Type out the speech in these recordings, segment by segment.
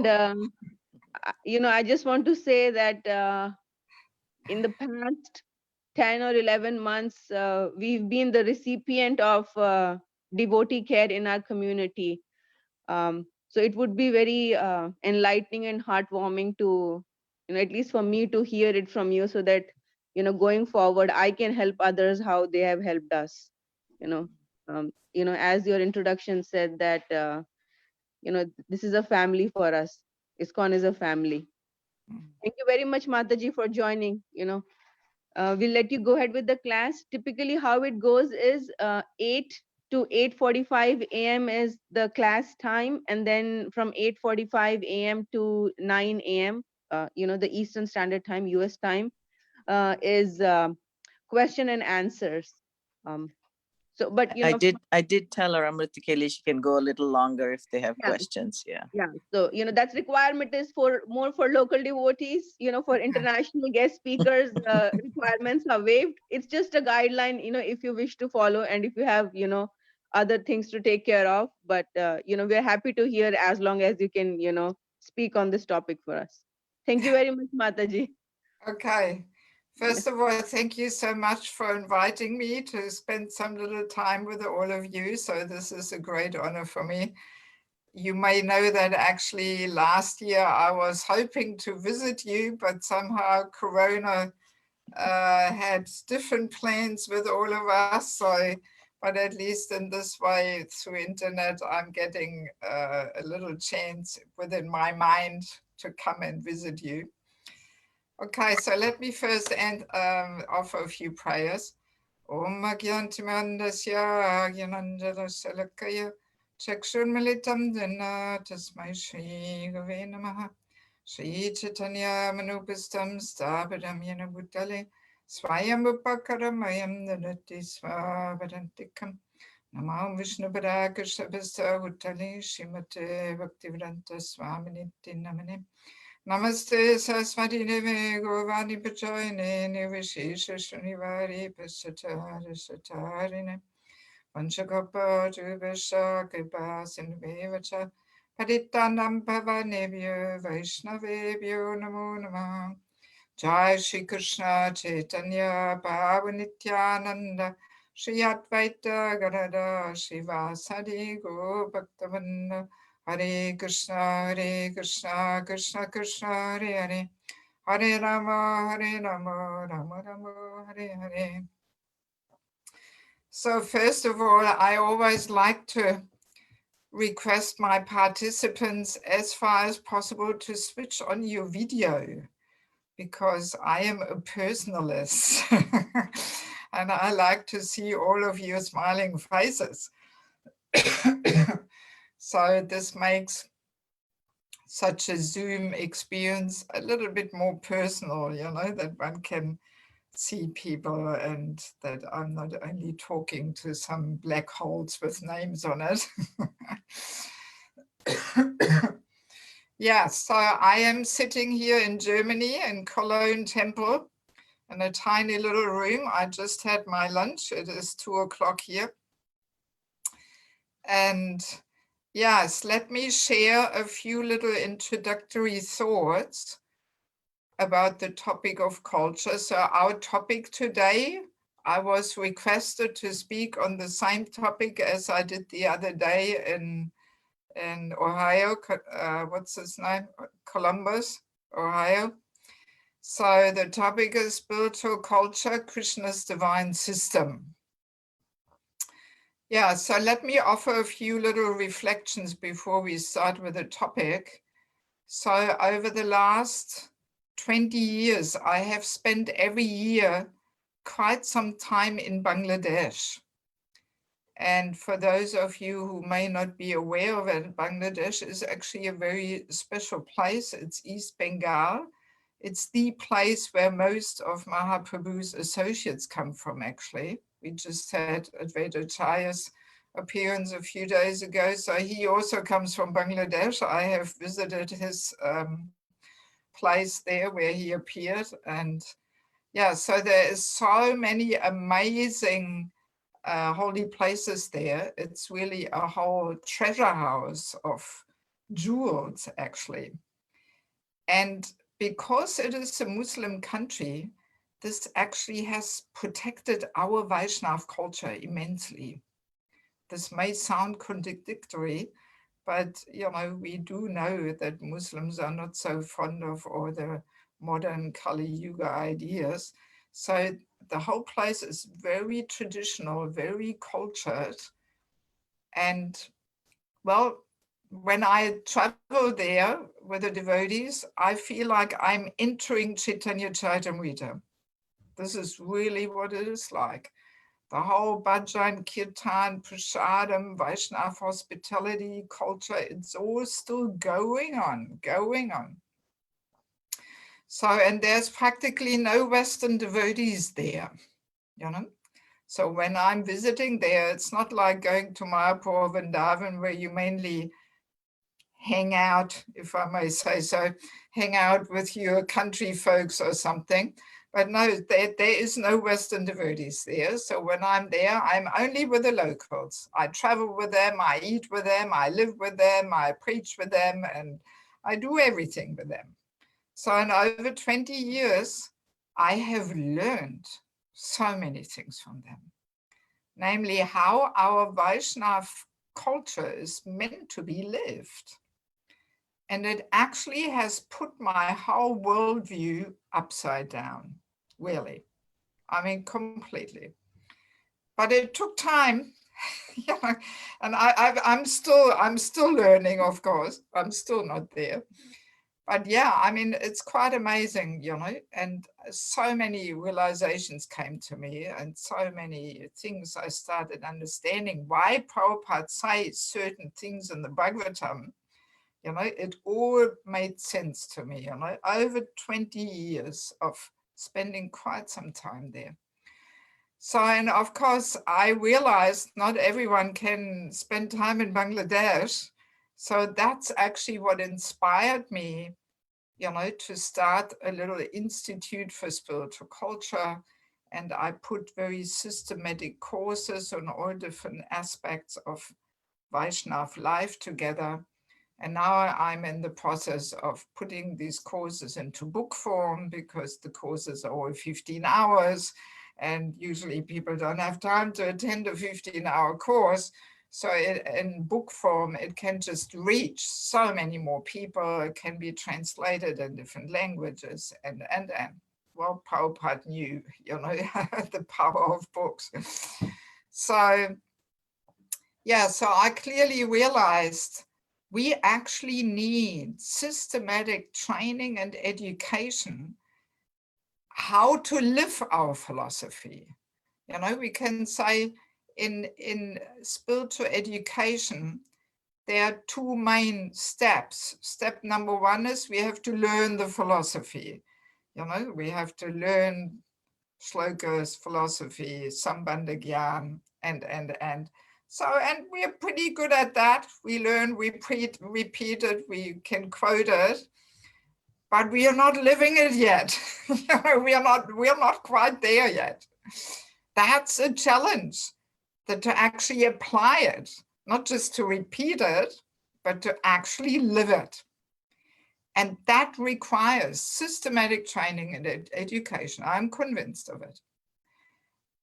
I just want to say that in the past 10 or 11 months, we've been the recipient of devotee care in our community. So it would be very enlightening and heartwarming to, at least for me to hear it from you, so that, going forward, I can help others how they have helped us. As your introduction said that, this is a family for us. ISKCON is a family. Thank you very much, Mataji, for joining. We'll let you go ahead with the class. Typically, how it goes is 8 to 8:45 a.m. is the class time, and then from 8:45 a.m. to 9 a.m., the Eastern Standard Time, US time, is question and answers. Um, but I did tell her, Amritikeli, she can go a little longer if they have yeah, questions. Yeah. yeah. So that's requirement is for more for local devotees. For international guest speakers, requirements are waived. It's just a guideline. If you wish to follow, and if you have other things to take care of. But we're happy to hear as long as you can speak on this topic for us. Thank you very much, Mataji. Okay. First of all, thank you so much for inviting me to spend some little time with all of you. So this is a great honor for me. You may know that actually last year I was hoping to visit you, but somehow Corona had different plans with all of us. So, but at least in this way, through internet, I'm getting a little chance within my mind to come and visit you. Okay, so let me first offer a few prayers. Om Agyantimandasya Agyanandara Salakaya Chakshur Militam Dana Tasmai Shri Gave Namaha Shri Chaitanya Manupastam Stabadam Yana Bhutale Swayam Upakaramayam Danati Swavadantikam Namam Vishnu Padakasha Vista Bhutale Shrimate Bhaktivedanta Swaminiti Namane Namaste Saraswati Deve Govani Pachoyane Nivishesha Shunivari Pasatara Satarine Vanchakapa Jubasha Kripa Sindhuvevacha Paditanam Pavanebhyo Vaishnavebhyo Namo Namah Jai Shri Krishna Chaitanya Bhavanityananda Shri Advaita Gadada Shivasadi Go Bhaktavanna Hare Krishna, Krishna Krishna, Hare Hare, Hare Rama, Rama Rama, Hare Hare. So first of all, I always like to request my participants as far as possible to switch on your video, because I am a personalist and I like to see all of your smiling faces. So this makes such a Zoom experience a little bit more personal, that one can see people and that I'm not only talking to some black holes with names on it. Yeah, so I am sitting here in Germany in Cologne Temple in a tiny little room. I just had my lunch. It is 2:00 here. And yes, let me share a few little introductory thoughts about the topic of culture. So our topic today, I was requested to speak on the same topic as I did the other day in Ohio, what's his name? Columbus, Ohio. So the topic is spiritual culture, Krishna's divine system. Yeah, so let me offer a few little reflections before we start with the topic. So over the last 20 years, I have spent every year quite some time in Bangladesh. And for those of you who may not be aware of it, Bangladesh is actually a very special place. It's East Bengal. It's the place where most of Mahaprabhu's associates come from, actually. We just had Advaita Chaya's appearance a few days ago. So he also comes from Bangladesh. I have visited his place there where he appeared. And yeah, so there is so many amazing holy places there. It's really a whole treasure house of jewels, actually. And because it is a Muslim country, this actually has protected our Vaishnav culture immensely. This may sound contradictory, but we do know that Muslims are not so fond of all the modern Kali Yuga ideas. So the whole place is very traditional, very cultured. And well, when I travel there with the devotees, I feel like I'm entering Chaitanya Charitamrita. This is really what it is like. The whole bhajan, kirtan, prasadam, Vaishnav hospitality culture, it's all still going on. So, and there's practically no Western devotees there, So when I'm visiting there, it's not like going to Mayapur or Vrindavan where you mainly hang out, if I may say so, hang out with your country folks or something. But no, there is no Western devotees there. So when I'm there, I'm only with the locals. I travel with them, I eat with them, I live with them, I preach with them, and I do everything with them. So in over 20 years, I have learned so many things from them. Namely, how our Vaishnav culture is meant to be lived. And it actually has put my whole worldview upside down, really. I mean, completely. But it took time, and I'm still learning, of course. I'm still not there. But yeah, I mean, it's quite amazing, and so many realizations came to me and so many things I started understanding why Prabhupada says certain things in the Bhagavatam. It all made sense to me, over 20 years of spending quite some time there. So, and of course, I realized not everyone can spend time in Bangladesh. So that's actually what inspired me, to start a little institute for spiritual culture. And I put very systematic courses on all different aspects of Vaishnav life together. And now I'm in the process of putting these courses into book form because the courses are all 15 hours and usually people don't have time to attend a 15-hour course. So in book form, it can just reach so many more people. It can be translated in different languages and. Well, Prabhupada knew, the power of books. So, yeah, so I clearly realized we actually need systematic training and education how to live our philosophy. We can say in spiritual education, there are two main steps. Step number one is we have to learn the philosophy. We have to learn shlokas, philosophy, sambandha gyan, and. So, and we're pretty good at that. We learn, we repeat it, we can quote it, but we are not living it yet. we are not quite there yet. That's a challenge, that to actually apply it, not just to repeat it, but to actually live it. And that requires systematic training and education. I'm convinced of it.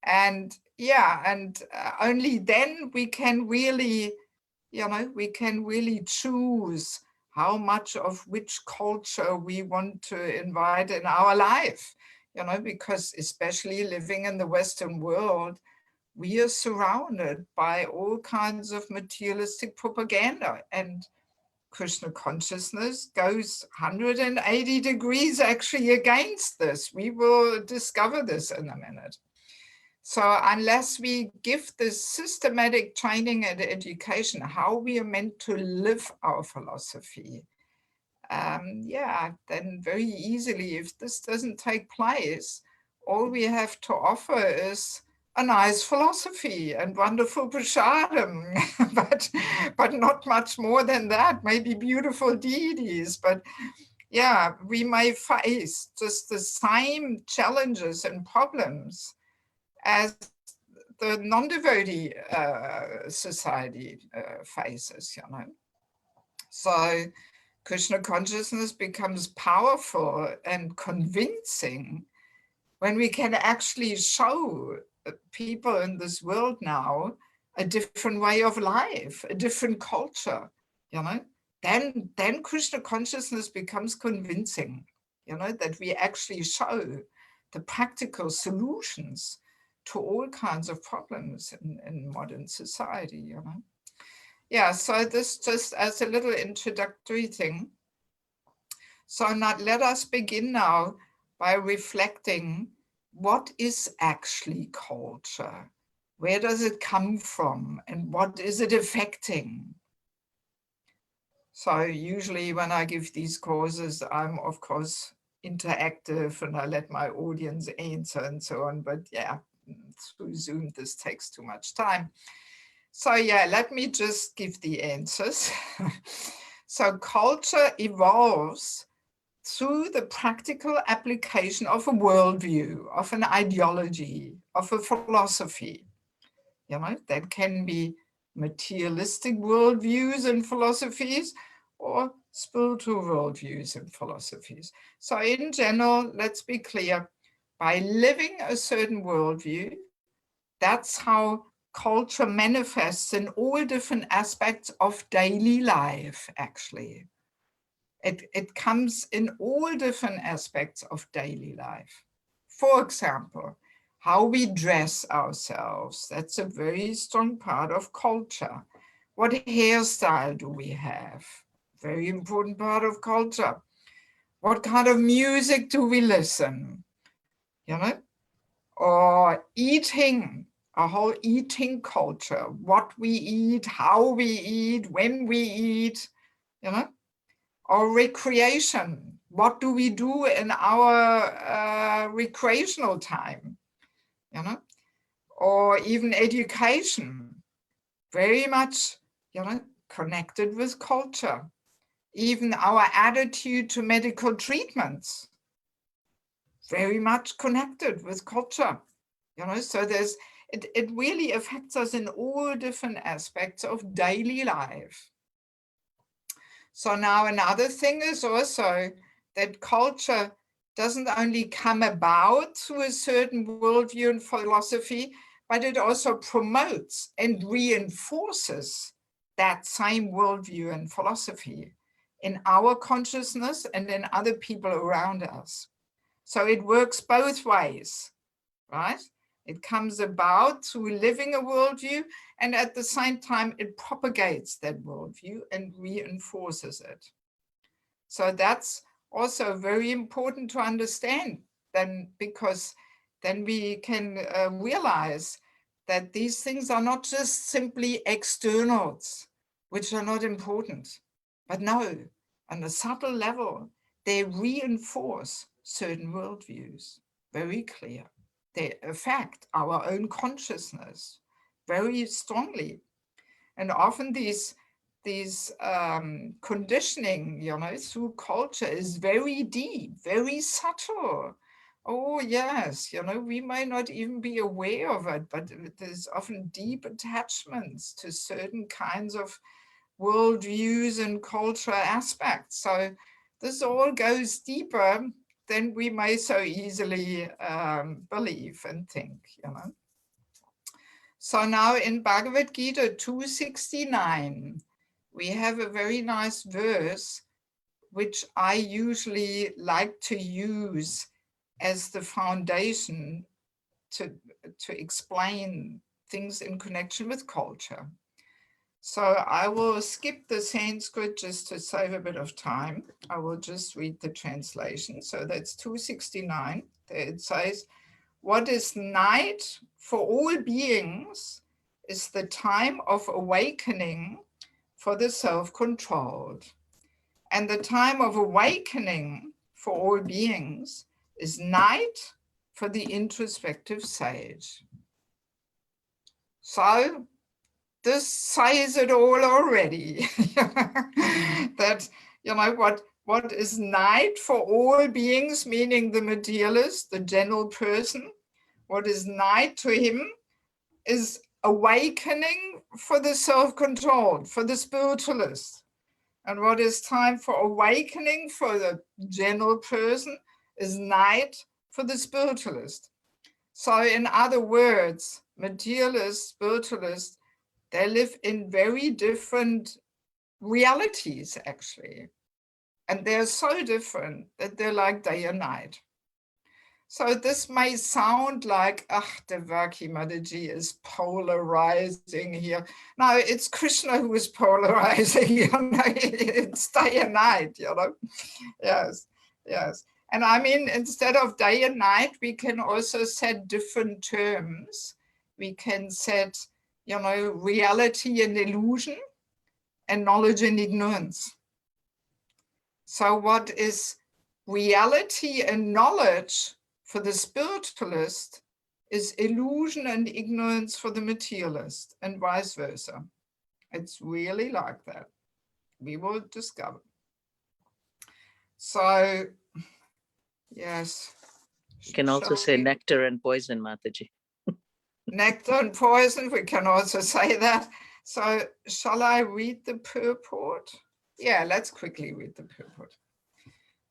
And yeah, and only then we can really, choose how much of which culture we want to invite in our life, because especially living in the Western world, we are surrounded by all kinds of materialistic propaganda, and Krishna consciousness goes 180 degrees actually against this. We will discover this in a minute. So unless we give this systematic training and education, how we are meant to live our philosophy, then very easily, if this doesn't take place, all we have to offer is a nice philosophy and wonderful prasadam, but not much more than that, maybe beautiful deities, but yeah, we may face just the same challenges and problems as the non-devotee society faces, So Krishna consciousness becomes powerful and convincing when we can actually show people in this world now a different way of life, a different culture, you know, then Krishna consciousness becomes convincing, you know, that we actually show the practical solutions to all kinds of problems in modern society, you know. Yeah, so this just as a little introductory thing. So now let us begin now by reflecting, what is actually culture? Where does it come from and what is it affecting? So usually when I give these courses, I'm of course interactive and I let my audience answer and so on, but yeah, through Zoom, this takes too much time. So yeah, let me just give the answers. So culture evolves through the practical application of a worldview, of an ideology, of a philosophy. You know, that can be materialistic worldviews and philosophies or spiritual worldviews and philosophies. So in general, let's be clear, by living a certain worldview, that's how culture manifests in all different aspects of daily life, actually. It comes in all different aspects of daily life. For example, how we dress ourselves, that's a very strong part of culture. What hairstyle do we have? Very important part of culture. What kind of music do we listen? You know, or eating, a whole eating culture, what we eat, how we eat, when we eat, you know, or recreation. What do we do in our recreational time, you know, or even education, very much, you know, connected with culture. Even our attitude to medical treatments, very much connected with culture, you know, so it really affects us in all different aspects of daily life. So now another thing is also that culture doesn't only come about through a certain worldview and philosophy, but it also promotes and reinforces that same worldview and philosophy in our consciousness and in other people around us. So it works both ways, right? It comes about through living a worldview, and at the same time, it propagates that worldview and reinforces it. So that's also very important to understand, then, because then we can realize that these things are not just simply externals, which are not important, but no, on a subtle level, they reinforce certain worldviews, very clear. They affect our own consciousness very strongly. And often these conditioning, you know, through culture is very deep, very subtle. Oh yes, you know, we may not even be aware of it, but there's often deep attachments to certain kinds of worldviews and cultural aspects. So this all goes deeper than we may so easily believe and think, you know. So now in Bhagavad Gita 269, we have a very nice verse, which I usually like to use as the foundation to explain things in connection with culture. So I will skip the Sanskrit just to save a bit of time. I will just read the translation. So that's 269. It says, what is night for all beings is the time of awakening for the self-controlled. And the time of awakening for all beings is night for the introspective sage. So this says it all already. That, you know, what is night for all beings, meaning the materialist, the general person, what is night to him is awakening for the self-controlled, for the spiritualist. And what is time for awakening for the general person is night for the spiritualist. So in other words, materialist, spiritualist, they live in very different realities, actually. And they're so different that they're like day and night. So this may sound like, Devaki Mataji is polarizing here. No, it's Krishna who is polarizing, it's day and night, Yes, yes. And I mean, instead of day and night, we can also set different terms. We can set, reality and illusion, and knowledge and ignorance. So what is reality and knowledge for the spiritualist is illusion and ignorance for the materialist, and vice versa. It's really like that. We will discover. So, yes. You can also say nectar and poison, Mataji. Nectar and poison, we can also say that. So shall I read the purport? Yeah, let's quickly read the purport.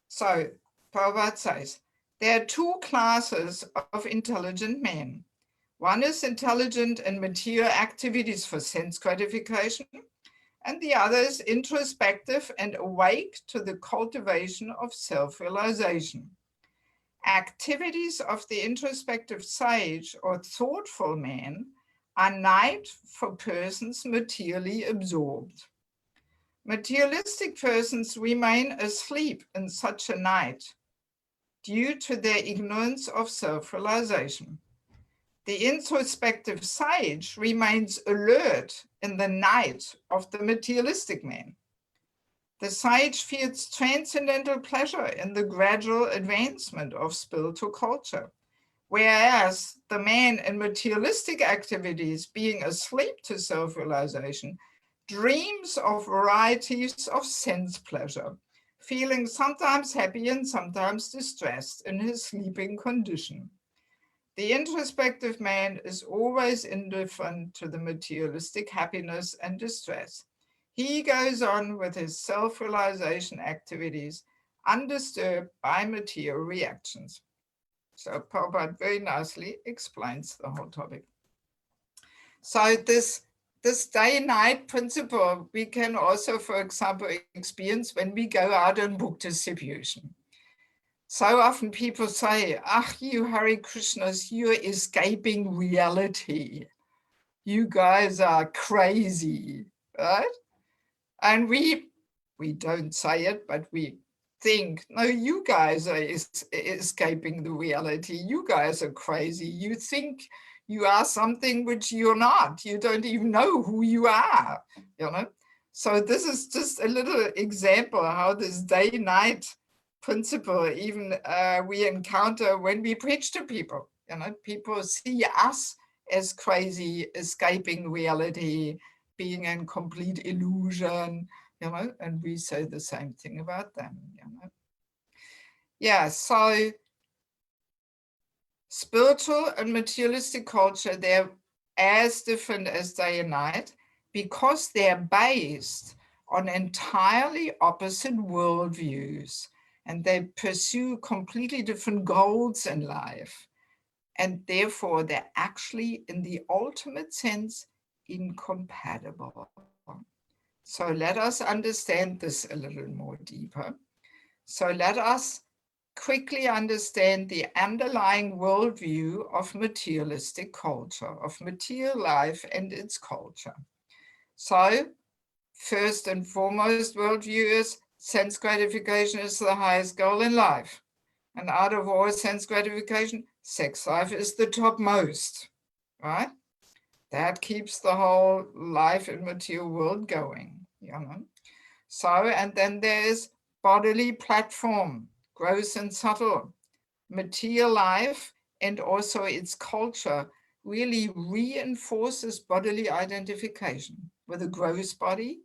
So Prabhupada says, there are two classes of intelligent men. One is intelligent in material activities for sense gratification, and the other is introspective and awake to the cultivation of self-realization. Activities of the introspective sage or thoughtful man are night for persons materially absorbed. Materialistic persons remain asleep in such a night due to their ignorance of self-realization. The introspective sage remains alert in the night of the materialistic man. The sage feels transcendental pleasure in the gradual advancement of spiritual culture, whereas the man in materialistic activities, being asleep to self-realization, dreams of varieties of sense pleasure, feeling sometimes happy and sometimes distressed in his sleeping condition. The introspective man is always indifferent to the materialistic happiness and distress. He goes on with his self-realization activities, undisturbed by material reactions. So Prabhupada very nicely explains the whole topic. So this day-night principle, we can also, for example, experience when we go out on book distribution. So often people say, you Hare Krishnas, you're escaping reality. You guys are crazy, right? And we don't say it, but we think, no, you guys are escaping the reality. You guys are crazy. You think you are something which you're not. You don't even know who you are, So this is just a little example how this day-night principle even we encounter when we preach to people. People see us as crazy, escaping reality, being in complete illusion, and we say the same thing about them. Yeah, so spiritual and materialistic culture, they're as different as day and night because they're based on entirely opposite worldviews, and they pursue completely different goals in life. And therefore, they're actually, in the ultimate sense, incompatible. So let us understand this a little more deeper. So let us quickly understand the underlying worldview of materialistic culture, of material life and its culture. So first and foremost worldview is sense gratification is the highest goal in life. And out of all sense gratification, sex life is the topmost, right? That keeps the whole life in material world going, So, and then there's bodily platform, gross and subtle. Material life and also its culture really reinforces bodily identification with a gross body,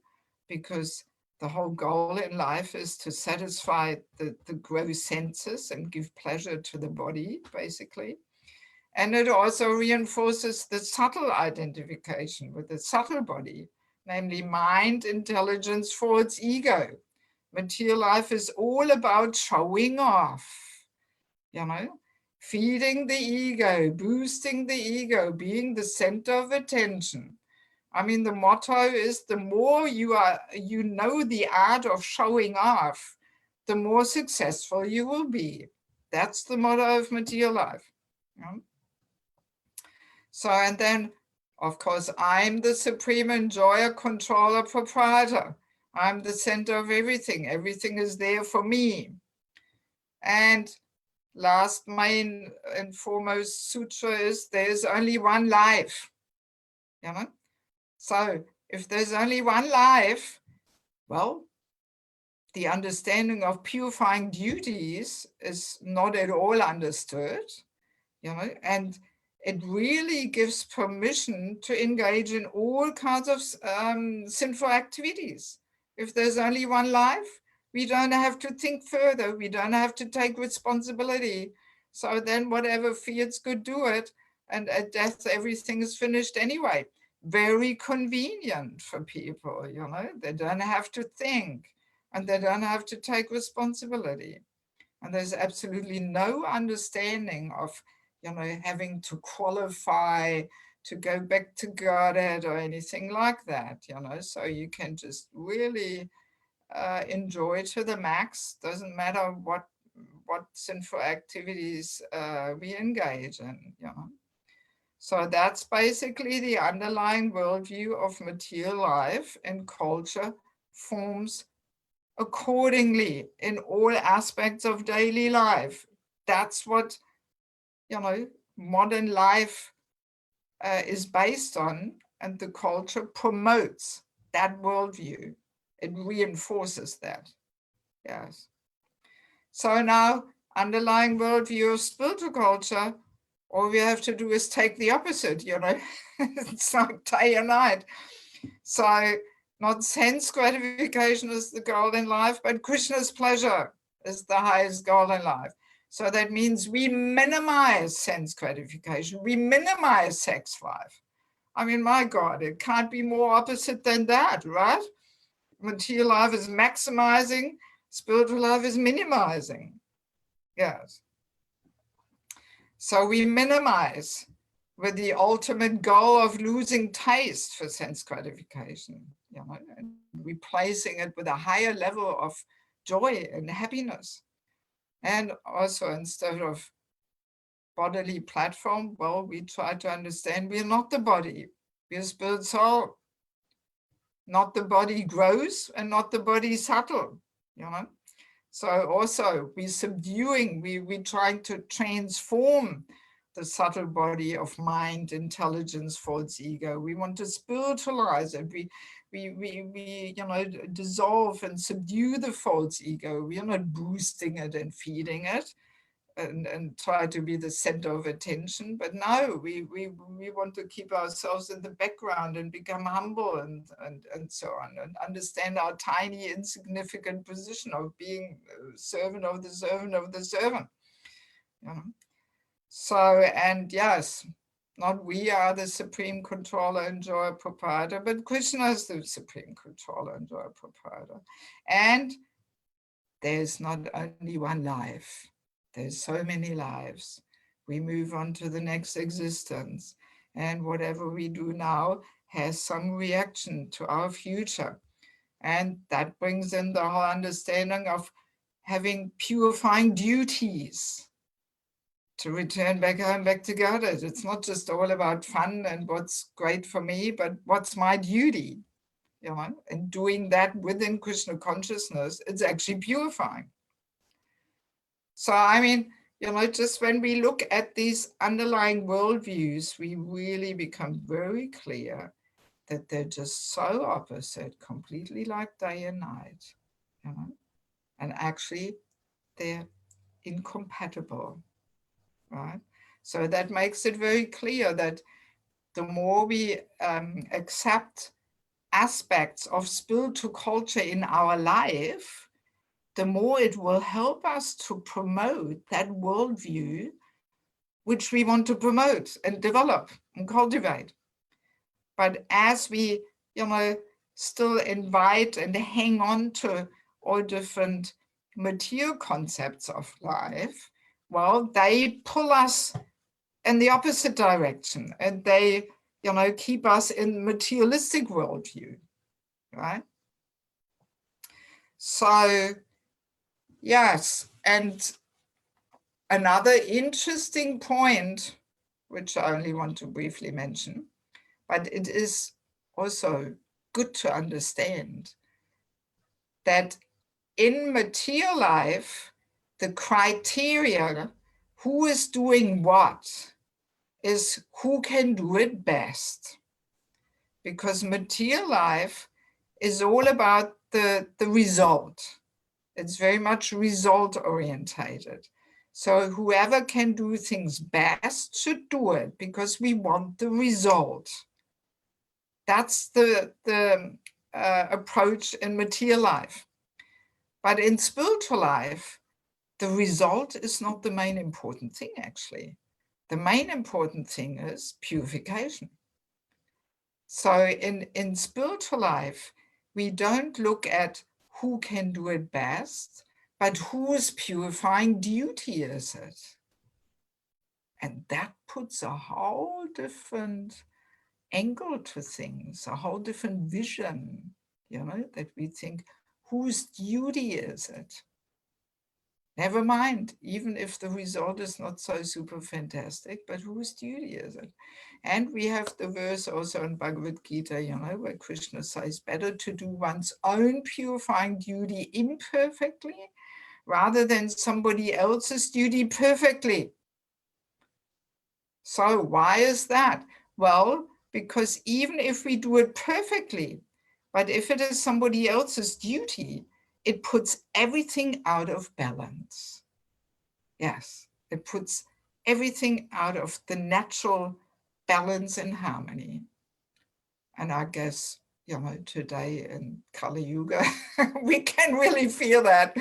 because the whole goal in life is to satisfy the gross senses and give pleasure to the body, basically. And it also reinforces the subtle identification with the subtle body, namely mind, intelligence, false ego. Material life is all about showing off, feeding the ego, boosting the ego, being the center of attention. I mean, the motto is the more you know the art of showing off, the more successful you will be. That's the motto of material life. So, and then, of course, I'm the supreme enjoyer, controller, proprietor. I'm the center of everything. Everything is there for me. And last main and foremost sutra is there's only one life. So if there's only one life, well, the understanding of purifying duties is not at all understood, and it really gives permission to engage in all kinds of sinful activities. If there's only one life, we don't have to think further. We don't have to take responsibility. So then whatever feels good, do it. And at death, everything is finished anyway. Very convenient for people, They don't have to think and they don't have to take responsibility. And there's absolutely no understanding of, having to qualify to go back to Godhead or anything like that, So you can just really enjoy to the max. Doesn't matter what sinful activities we engage in, So that's basically the underlying worldview of material life, and culture forms accordingly in all aspects of daily life. That's what, modern life is based on, and the culture promotes that worldview. It reinforces that. Yes. So now, underlying worldview of spiritual culture, all we have to do is take the opposite, It's like day and night. So not sense gratification is the goal in life, but Krishna's pleasure is the highest goal in life. So that means we minimize sense gratification. We minimize sex life. I mean, my God, it can't be more opposite than that, right? Material life is maximizing, spiritual life is minimizing. Yes. So we minimize with the ultimate goal of losing taste for sense gratification, and replacing it with a higher level of joy and happiness. And also, instead of bodily platform, well, we try to understand we're not the body, we're spirit soul. Not the body gross and not the body subtle, So also we're subduing, we're trying to transform the subtle body of mind, intelligence, false ego. We want to spiritualize it. We dissolve and subdue the false ego. We are not boosting it and feeding it and try to be the center of attention. But no, we want to keep ourselves in the background and become humble and so on, and understand our tiny, insignificant position of being servant of the servant of the servant. So, and yes, not we are the supreme controller, enjoyer, proprietor, but Krishna is the supreme controller, enjoyer, proprietor. And there's not only one life. There's so many lives. We move on to the next existence. And whatever we do now has some reaction to our future. And that brings in the whole understanding of having purifying duties to return back home, back to Godhead. It's not just all about fun and what's great for me, but what's my duty, and doing that within Krishna consciousness, it's actually purifying. So, I mean, just when we look at these underlying worldviews, we really become very clear that they're just so opposite, completely like day and night, and actually they're incompatible, right? So that makes it very clear that the more we accept aspects of spiritual culture in our life, the more it will help us to promote that worldview which we want to promote and develop and cultivate. But as we, still invite and hang on to all different material concepts of life, well, they pull us in the opposite direction, and they, keep us in materialistic worldview, right? So, yes, and another interesting point, which I only want to briefly mention, but it is also good to understand that in material life, the criteria, who is doing what, is who can do it best. Because material life is all about the result. It's very much result orientated. So whoever can do things best should do it because we want the result. That's the approach in material life. But in spiritual life, the result is not the main important thing, actually. The main important thing is purification. So in spiritual life, we don't look at who can do it best, but whose purifying duty is it? And that puts a whole different angle to things, a whole different vision, that we think, whose duty is it? Never mind, even if the result is not so super fantastic, but whose duty is it? And we have the verse also in Bhagavad Gita, where Krishna says, better to do one's own purifying duty imperfectly rather than somebody else's duty perfectly. So why is that? Well, because even if we do it perfectly, but if it is somebody else's duty, it puts everything out of balance. Yes, it puts everything out of the natural balance and harmony. And I guess, today in Kali Yuga, we can really feel that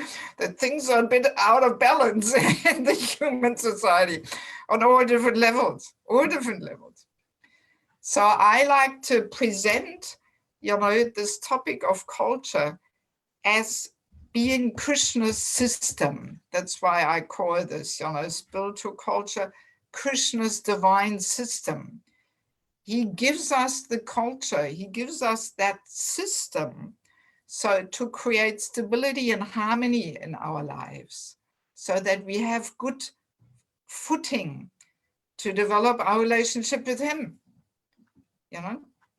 things are a bit out of balance in the human society on all different levels, So I like to present, this topic of culture as being Krishna's system. That's why I call this, spiritual culture, Krishna's divine system. He gives us the culture, he gives us that system, so to create stability and harmony in our lives, so that we have good footing to develop our relationship with him,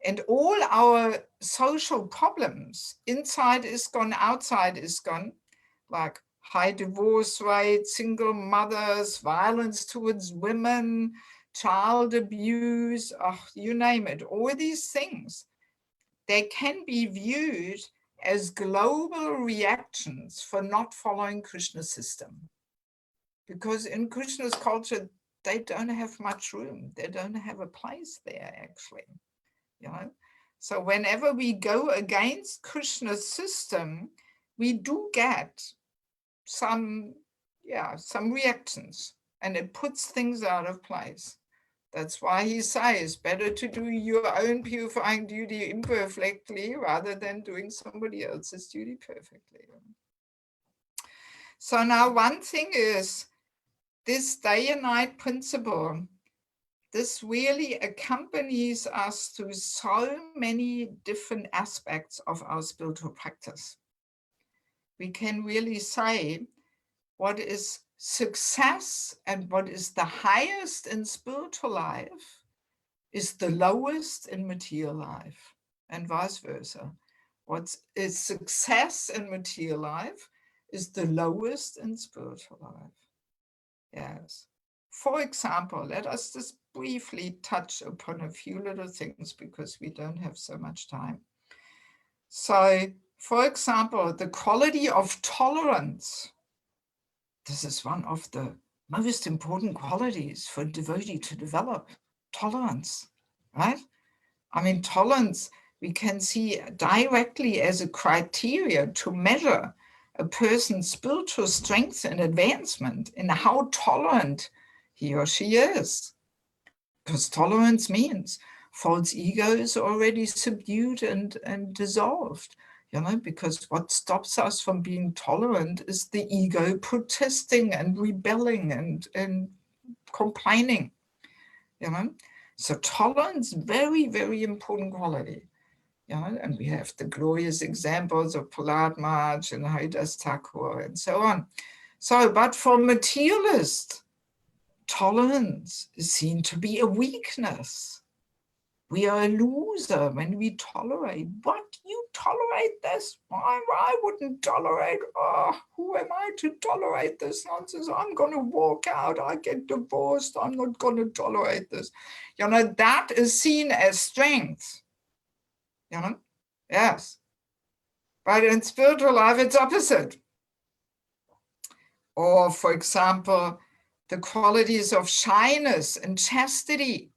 And all our social problems, inside ISKCON, outside ISKCON, like high divorce rate, single mothers, violence towards women, child abuse, you name it, all these things, they can be viewed as global reactions for not following Krishna's system. Because in Krishna's culture, they don't have much room. They don't have a place there, actually. So whenever we go against Krishna's system, we do get some reactions, and it puts things out of place. That's why he says, better to do your own purifying duty imperfectly rather than doing somebody else's duty perfectly. So now one thing is this day and night principle. This really accompanies us through so many different aspects of our spiritual practice. We can really say what is success and what is the highest in spiritual life is the lowest in material life, and vice versa. What is success in material life is the lowest in spiritual life. Yes. For example, let us just briefly touch upon a few little things because we don't have so much time. So, for example, the quality of tolerance. This is one of the most important qualities for a devotee to develop, tolerance, right? I mean, tolerance we can see directly as a criteria to measure a person's spiritual strength and advancement in how tolerant he or she is. Because tolerance means false ego is already subdued and dissolved, you know, because what stops us from being tolerant is the ego protesting and rebelling and complaining, you know. So tolerance, very, very important quality. You know, and we have the glorious examples of Prahlad Maharaj and Haridas Thakur and so on. So, but for materialists, tolerance is seen to be a weakness. We are a loser when we tolerate. What? You tolerate this? I wouldn't tolerate. Oh, who am I to tolerate this nonsense? I'm going to walk out. I get divorced. I'm not going to tolerate this. You know, that is seen as strength. You know? Yes. But in spiritual life, it's opposite. Or, for example, the qualities of shyness and chastity.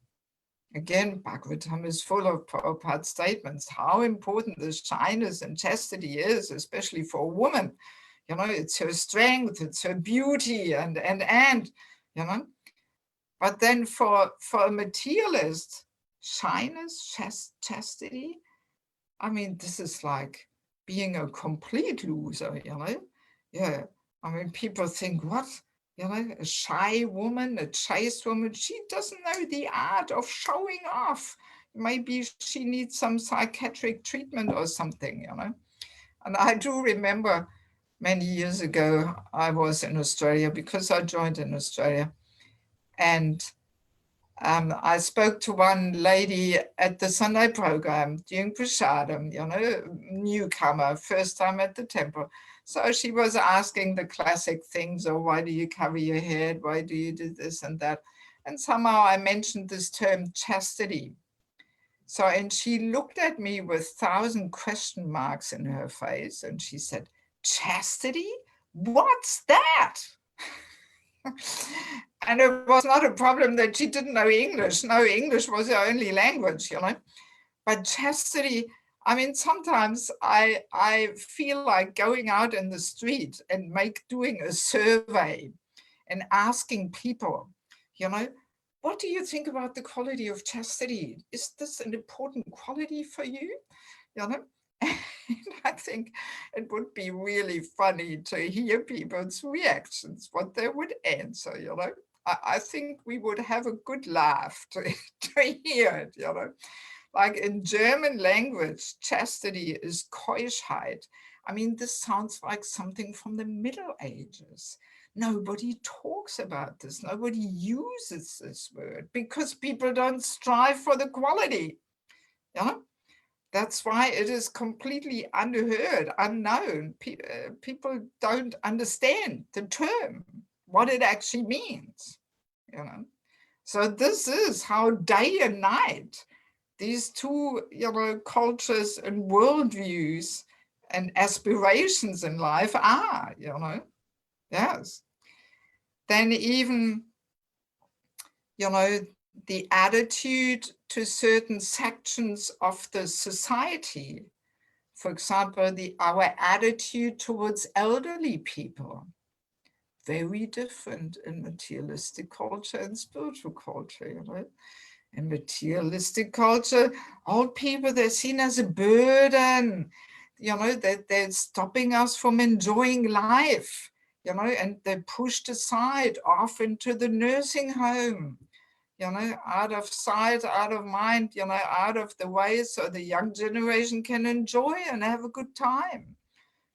Again, Bhagavatam is full of Prabhupada's statements, how important the shyness and chastity is, especially for a woman. You know, it's her strength, it's her beauty, and you know. But then for a materialist, shyness, chastity, I mean, this is like being a complete loser, you know. Yeah, I mean, people think, what? You know, a shy woman, a chaste woman, she doesn't know the art of showing off. Maybe she needs some psychiatric treatment or something, you know. And I do remember many years ago, I was in Australia because I joined in Australia. And I spoke to one lady at the Sunday program during Prasadam, you know, newcomer, first time at the temple. So she was asking the classic things, oh, why do you cover your head? Why do you do this and that? And somehow I mentioned this term chastity. So, and she looked at me with 1,000 question marks in her face and she said, chastity? What's that? And it was not a problem that she didn't know English. No, English was her only language, you know. But chastity, I mean, sometimes I feel like going out in the street and doing a survey and asking people, you know, what do you think about the quality of chastity? Is this an important quality for you? You know? I think it would be really funny to hear people's reactions, what they would answer, you know. I think we would have a good laugh to hear it, you know. Like in German language, chastity is Keuschheit. I mean, this sounds like something from the Middle Ages. Nobody talks about this. Nobody uses this word because people don't strive for the quality, you know. That's why it is completely unheard, unknown. People don't understand the term, what it actually means, you know. So this is how day and night, these two, you know, cultures and worldviews and aspirations in life are, you know. Yes. Then even, you know, the attitude to certain sections of the society. For example, our attitude towards elderly people, very different in materialistic culture and spiritual culture, you know. In materialistic culture, old people, they're seen as a burden, you know, that they're stopping us from enjoying life, you know, and they're pushed aside off into the nursing home, you know, out of sight, out of mind, you know, out of the way, so the young generation can enjoy and have a good time,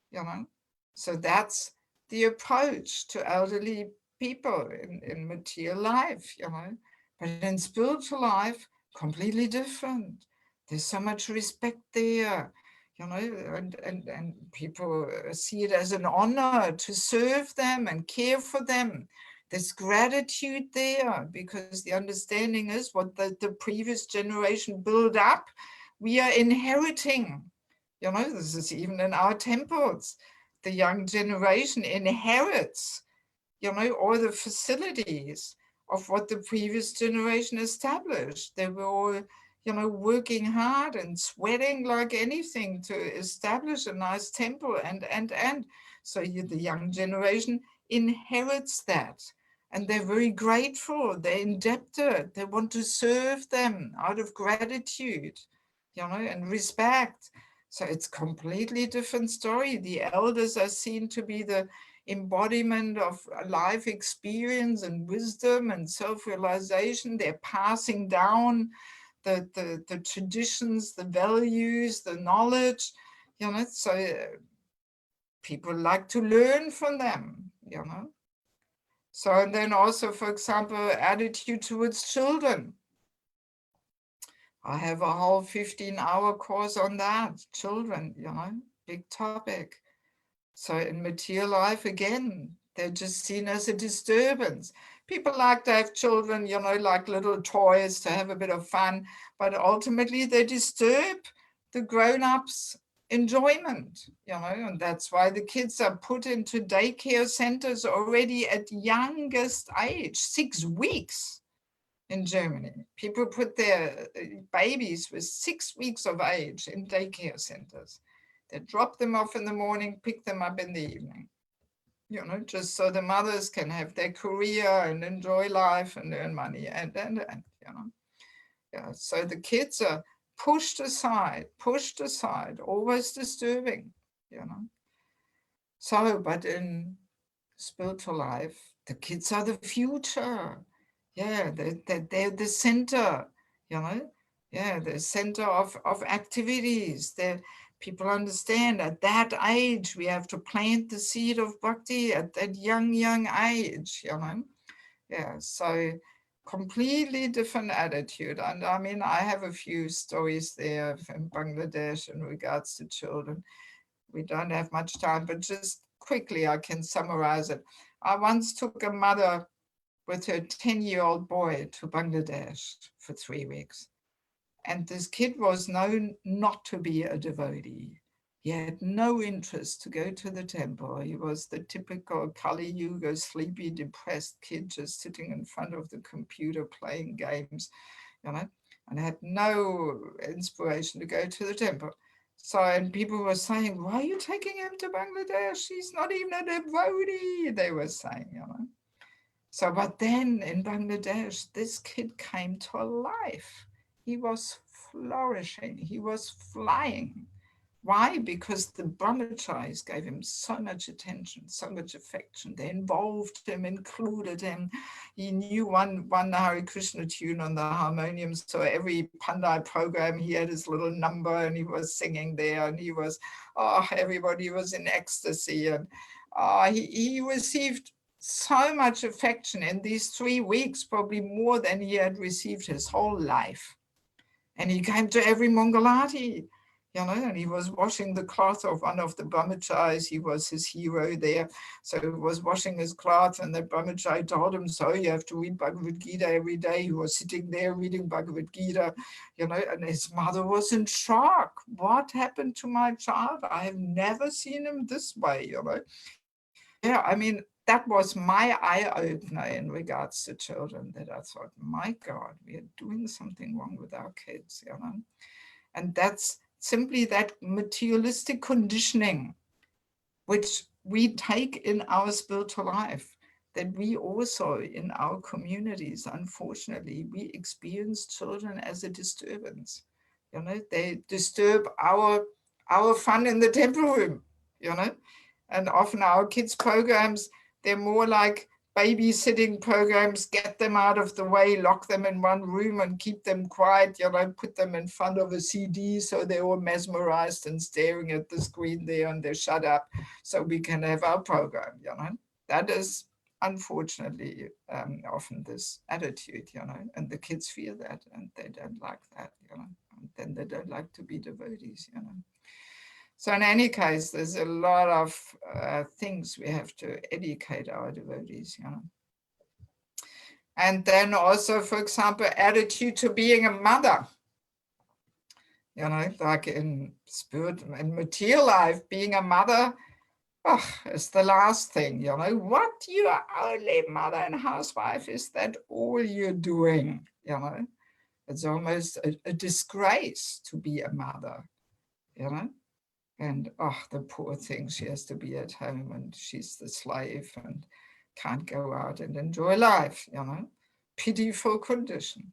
you know. So that's the approach to elderly people in material life, you know. But in spiritual life, completely different. There's so much respect there, you know, and people see it as an honor to serve them and care for them. There's gratitude there because the understanding is what the previous generation built up, we are inheriting. You know, this is even in our temples. The young generation inherits, you know, all the facilities of what the previous generation established. They were all, you know, working hard and sweating like anything to establish a nice temple and. So the young generation inherits that. and they're very grateful, they're indebted, they want to serve them out of gratitude, and respect. So it's completely different story. The elders are seen to be the embodiment of life experience and wisdom and self-realization. They're passing down the traditions, the values, the knowledge, so people like to learn from them, So, and then also, for example, attitude towards children. I have a whole 15-hour course on that, children, big topic. So in material life, again, they're just seen as a disturbance. People like to have children, like little toys to have a bit of fun, but ultimately they disturb the grown-ups' enjoyment, and that's why the kids are put into daycare centers already at youngest age, 6 weeks in Germany. People put their babies with 6 weeks of age in daycare centers. They drop them off in the morning, pick them up in the evening, just so the mothers can have their career and enjoy life and earn money and Yeah, so the kids are pushed aside, always disturbing, So, but in spiritual life, the kids are the future. Yeah, they're the center, Yeah, the center of activities. People understand at that age, we have to plant the seed of bhakti at that young age, Yeah, so completely different attitude. And I mean, I have a few stories there from Bangladesh in regards to children. We don't have much time, but just quickly I can summarize it. I once took a mother with her 10-year-old boy to Bangladesh for 3 weeks. And this kid was known not to be a devotee. He had no interest to go to the temple. He was the typical Kali Yuga, sleepy, depressed kid just sitting in front of the computer playing games, and had no inspiration to go to the temple. So, and people were saying, why are you taking him to Bangladesh? He's not even a devotee, they were saying, So, but then in Bangladesh, this kid came to life. He was flourishing. He was flying. Why? Because the brahmacharis gave him so much attention, so much affection. They involved him, included him. He knew one Hare Krishna tune on the harmonium. So every Pandai program, he had his little number and he was singing there. And everybody was in ecstasy. And he received so much affection in these 3 weeks, probably more than he had received his whole life. And he came to every Mangalati, and he was washing the cloth of one of the brahmacharis. He was his hero there. So he was washing his cloth, and the brahmachari told him, so you have to read Bhagavad Gita every day. He was sitting there reading Bhagavad Gita, and his mother was in shock. What happened to my child? I have never seen him this way, Yeah, I mean, that was my eye-opener in regards to children, that I thought, my God, we are doing something wrong with our kids, And that's simply that materialistic conditioning, which we take in our spiritual life, that we also in our communities, unfortunately, we experience children as a disturbance. They disturb our fun in the temple room, and often our kids' programs, they're more like babysitting programs, get them out of the way, lock them in one room and keep them quiet, put them in front of a CD so they're all mesmerized and staring at the screen there and they shut up so we can have our program, That is unfortunately often this attitude, and the kids fear that and they don't like that, and then they don't like to be devotees, So in any case, there's a lot of things we have to educate our devotees, And then also, for example, attitude to being a mother. Like in spirit and material life, being a mother, is the last thing, What, you are only mother and housewife, is that all you're doing, It's almost a disgrace to be a mother, And the poor thing, she has to be at home and she's the slave and can't go out and enjoy life, you know, pitiful condition.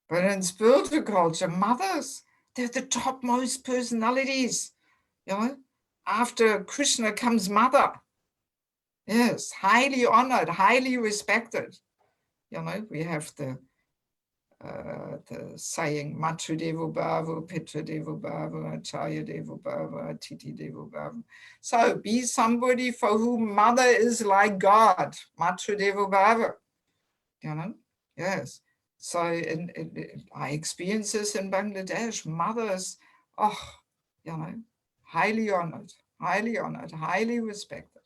But in spiritual culture, mothers, they're the topmost personalities, you know. After Krishna comes mother. Yes, highly honored, highly respected. You know, we have the saying, Matru Devo Bhava, Pitra Devo Bhava, Acharya Devo Bhava, Atiti Devo Bhava. So be somebody for whom mother is like God, Matru Devo Bhava. You know, yes. So I experience this in Bangladesh. Mothers, oh, you know, highly honored, highly respected.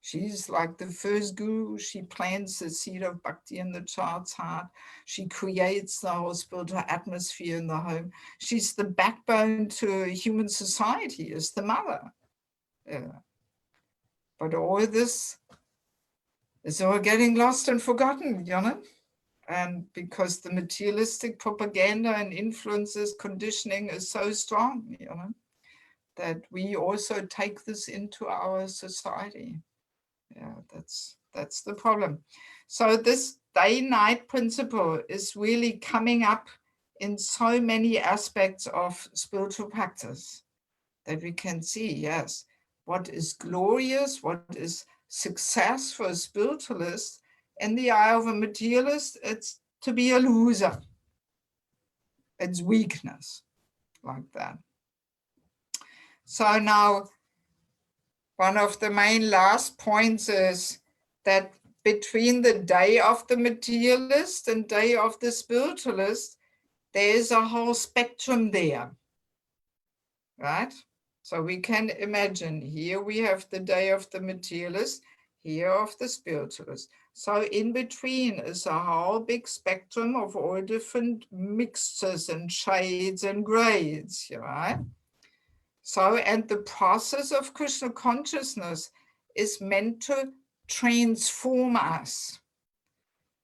She's like the first guru. She plants the seed of bhakti in the child's heart. She creates the whole spiritual atmosphere in the home. She's the backbone to human society, is the mother. Yeah. But all this is all getting lost and forgotten, you know? And because the materialistic propaganda and influences conditioning is so strong, you know, that we also take this into our society. Yeah, that's the problem. So this day-night principle is really coming up in so many aspects of spiritual practice that we can see, yes, what is glorious, what is success for a spiritualist. In the eye of a materialist, it's to be a loser. It's weakness, like that. So now, one of the main last points is that between the day of the materialist and day of the spiritualist, there is a whole spectrum there, right? So we can imagine here we have the day of the materialist, here of the spiritualist. So in between is a whole big spectrum of all different mixtures and shades and grades, right? So, and the process of Krishna consciousness is meant to transform us.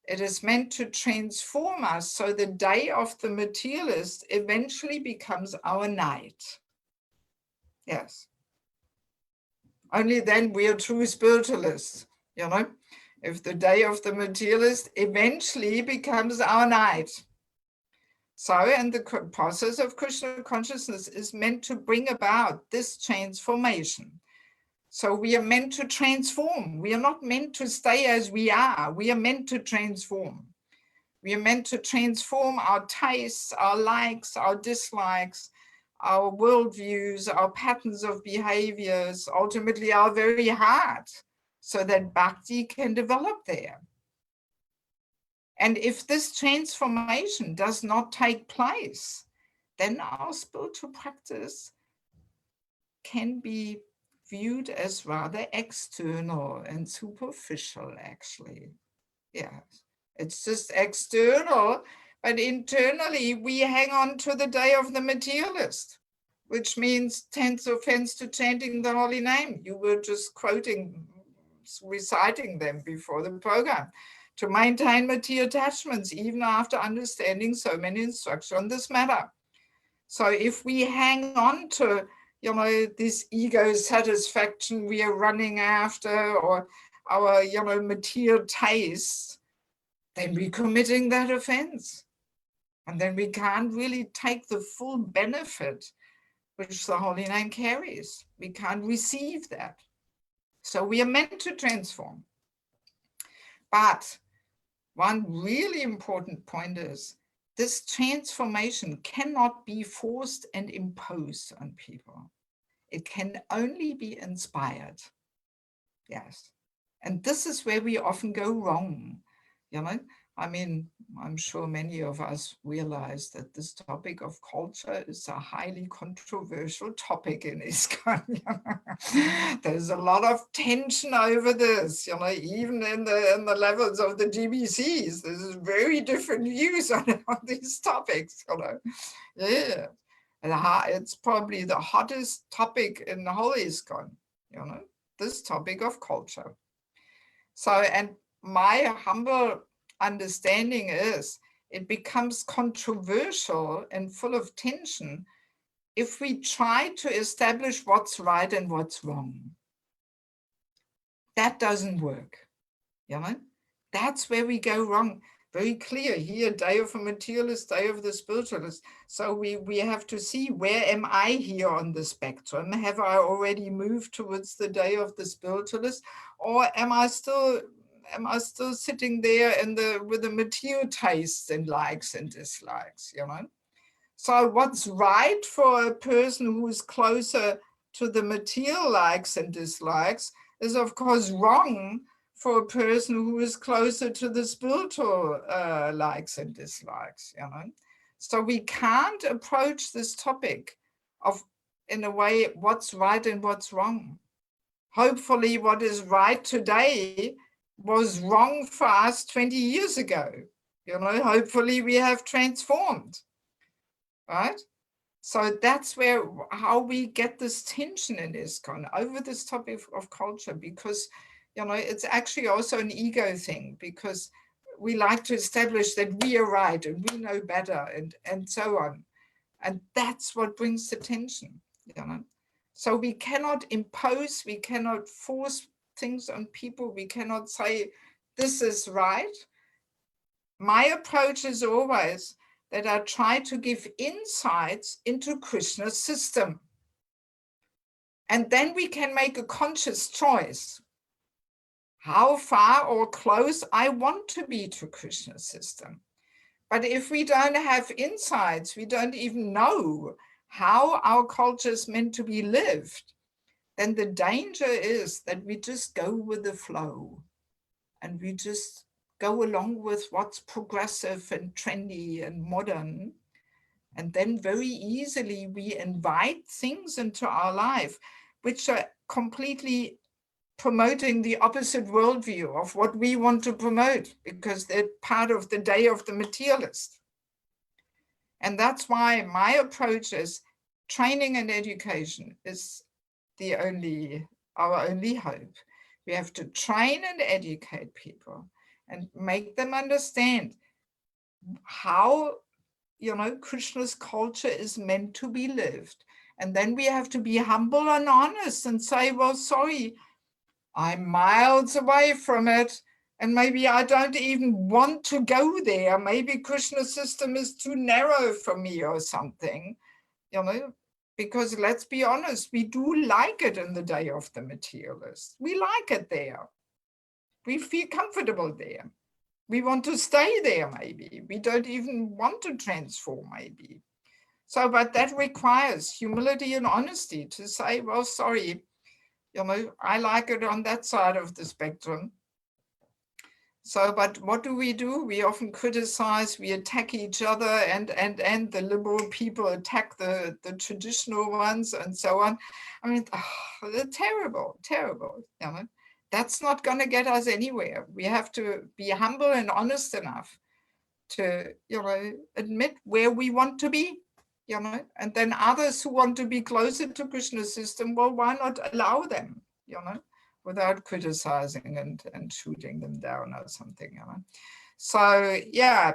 It is meant to transform us so the day of the materialist eventually becomes our night. Yes. Only then we are true spiritualists, you know, if the day of the materialist eventually becomes our night. So, and the process of Krishna consciousness is meant to bring about this transformation. So we are meant to transform. We are not meant to stay as we are. We are meant to transform. We are meant to transform our tastes, our likes, our dislikes, our worldviews, our patterns of behaviors, ultimately our very heart, so that bhakti can develop there. And if this transformation does not take place, then our spiritual practice can be viewed as rather external and superficial, actually. Yeah, it's just external, but internally we hang on to the day of the materialist, which means tense offense to chanting the holy name. You were just quoting, reciting them before the program. To maintain material attachments, even after understanding so many instructions on this matter. So if we hang on to, you know, this ego satisfaction we are running after, or our, you know, material tastes, then we're committing that offense. And then we can't really take the full benefit which the holy name carries. We can't receive that. So we are meant to transform. But one really important point is this transformation cannot be forced and imposed on people. It can only be inspired. Yes. And this is where we often go wrong. You know, I mean, I'm sure many of us realize that this topic of culture is a highly controversial topic in ISKCON. There's a lot of tension over this, you know, even in the levels of the GBCs. There's very different views on these topics, you know. Yeah. And it's probably the hottest topic in the whole ISKCON, you know, this topic of culture. So, and my humble understanding is it becomes controversial and full of tension if we try to establish what's right and what's wrong. That doesn't work. you know. That's where we go wrong. Very clear here, day of a materialist, day of the spiritualist. So we have to see, where am I here on the spectrum? Have I already moved towards the day of the spiritualist, or am I still sitting there with the material tastes and likes and dislikes, you know? So what's right for a person who is closer to the material likes and dislikes is of course wrong for a person who is closer to the spiritual likes and dislikes, you know. So we can't approach this topic of, in a way, what's right and what's wrong. Hopefully what is right today was wrong for us 20 years ago. You know, hopefully we have transformed, right? So that's how we get this tension in ISKCON over this topic of culture, because, you know, it's actually also an ego thing, because we like to establish that we are right and we know better and so on. And that's what brings the tension, you know. So we cannot impose, we cannot force things on people. We cannot say, this is right. My approach is always that I try to give insights into Krishna's system. And then we can make a conscious choice how far or close I want to be to Krishna's system. But if we don't have insights, we don't even know how our culture is meant to be lived, then the danger is that we just go with the flow and we just go along with what's progressive and trendy and modern. And then very easily we invite things into our life which are completely promoting the opposite worldview of what we want to promote, because they're part of the day of the materialist. And that's why my approach is training and education is our only hope. We have to train and educate people and make them understand how, you know, Krishna's culture is meant to be lived. And then we have to be humble and honest and say, well, sorry, I'm miles away from it. And maybe I don't even want to go there. Maybe Krishna's system is too narrow for me or something, you know, because let's be honest, we do like it in the day of the materialist. We like it there. We feel comfortable there. We want to stay there, maybe. We don't even want to transform, maybe. So, but that requires humility and honesty to say, well, sorry, you know, I like it on that side of the spectrum. So, but what do? We often criticize, we attack each other, and the liberal people attack the traditional ones and so on. I mean, they're terrible, terrible, you know. That's not going to get us anywhere. We have to be humble and honest enough to, you know, admit where we want to be, you know, and then others who want to be closer to Krishna's system, well, why not allow them, you know, without criticizing and shooting them down or something, you know. So yeah,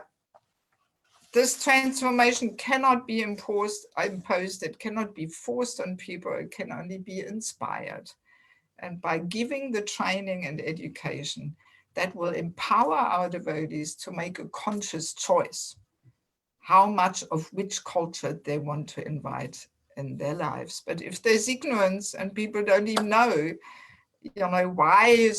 this transformation cannot be imposed, it cannot be forced on people, it can only be inspired. And by giving the training and education, that will empower our devotees to make a conscious choice how much of which culture they want to invite in their lives. But if there's ignorance and people don't even know, you know, why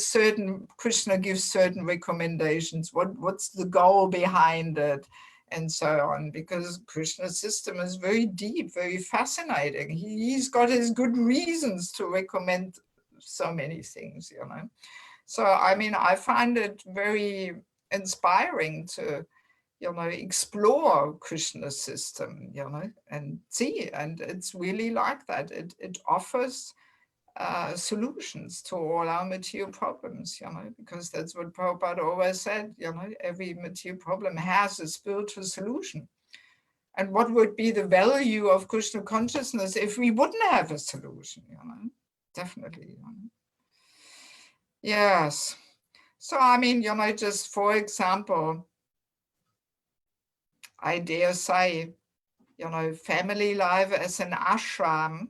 Krishna gives certain recommendations, what's the goal behind it, and so on, because Krishna's system is very deep, very fascinating. He's got his good reasons to recommend so many things, you know. So, I mean, I find it very inspiring to, you know, explore Krishna's system, you know, and see, and it's really like that. It offers solutions to all our material problems, you know, because that's what Prabhupada always said, you know, every material problem has a spiritual solution. And what would be the value of Krishna consciousness if we wouldn't have a solution, you know? Definitely, you know? Yes. So, I mean, you know, just for example, I dare say, you know, family life as an ashram,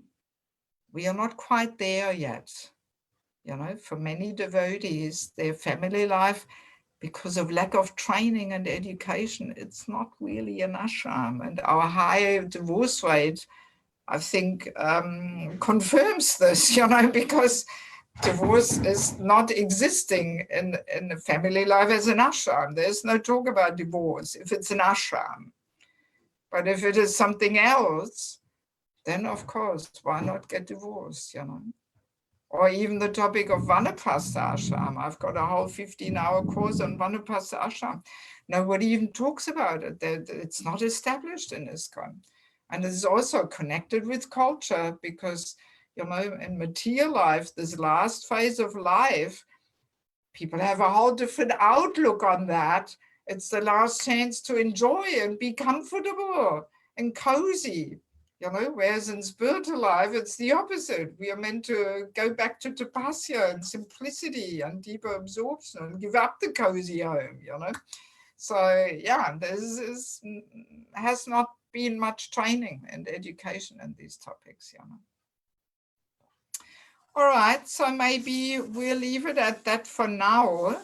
we are not quite there yet. You know, for many devotees, their family life, because of lack of training and education, it's not really an ashram. And our high divorce rate, I think, confirms this, you know, because divorce is not existing in the family life as an ashram. There's no talk about divorce if it's an ashram. But if it is something else, then of course, why not get divorced, you know? Or even the topic of Vanaprastha ashram. I've got a whole 15-hour course on Vanaprastha ashram. Nobody even talks about it. It's not established in ISKCON. And it's also connected with culture because, you know, in material life, this last phase of life, people have a whole different outlook on that. It's the last chance to enjoy and be comfortable and cozy. You know, whereas in spiritual life, it's the opposite. We are meant to go back to tapasya and simplicity and deeper absorption and give up the cozy home, you know. So yeah, has not been much training and education in these topics, you know. All right, so maybe we'll leave it at that for now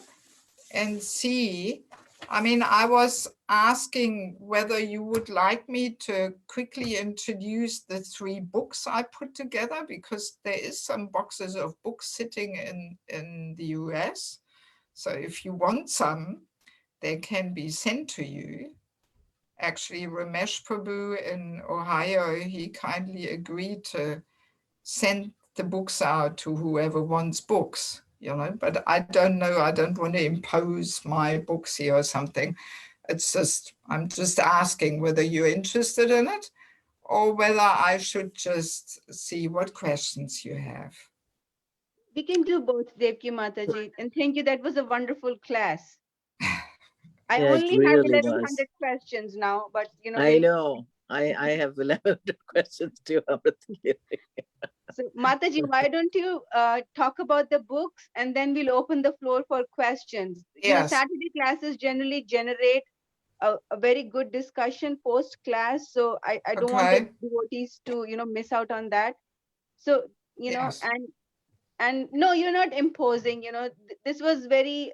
and see. I mean, I was asking whether you would like me to quickly introduce the 3 books I put together, because there is some boxes of books sitting in the US. So if you want some, they can be sent to you. Actually, Ramesh Prabhu in Ohio, he kindly agreed to send the books out to whoever wants books, you know, but I don't know, I don't want to impose my books here or something. It's just, I'm just asking whether you're interested in it or whether I should just see what questions you have. We can do both, Devaki Mataji. And thank you. That was a wonderful class. I Yeah, it only have really was. 1100 questions now, but you know, I know. I have 1100 questions too. so Mataji, why don't you talk about the books and then we'll open the floor for questions. You know, Yes. Saturday classes generally generate a very good discussion post class. So I don't want the Okay. devotees to, you know, miss out on that. So, you know, Yes. and no, you're not imposing, you know, this was very,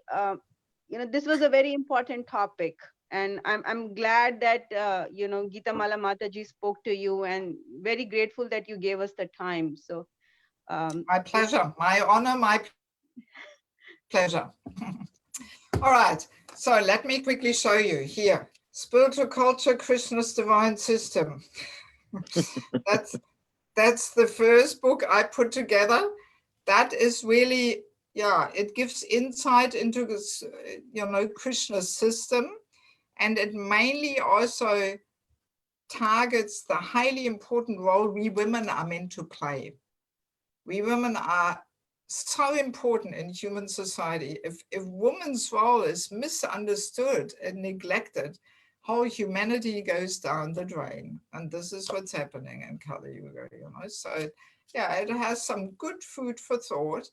you know, this was a very important topic. And I'm glad that, you know, Geeta Mala Mataji spoke to you and very grateful that you gave us the time. So, My pleasure, my honor, my pleasure. All right, so let me quickly show you here. Spiritual culture, Krishna's divine system. That's the first book I put together. That is really, yeah, it gives insight into this, you know, Krishna's system. And it mainly also targets the highly important role we women are meant to play. We women are so important in human society. If women's role is misunderstood and neglected, whole humanity goes down the drain. And this is what's happening in Kali Yuga, you know. So yeah, it has some good food for thought,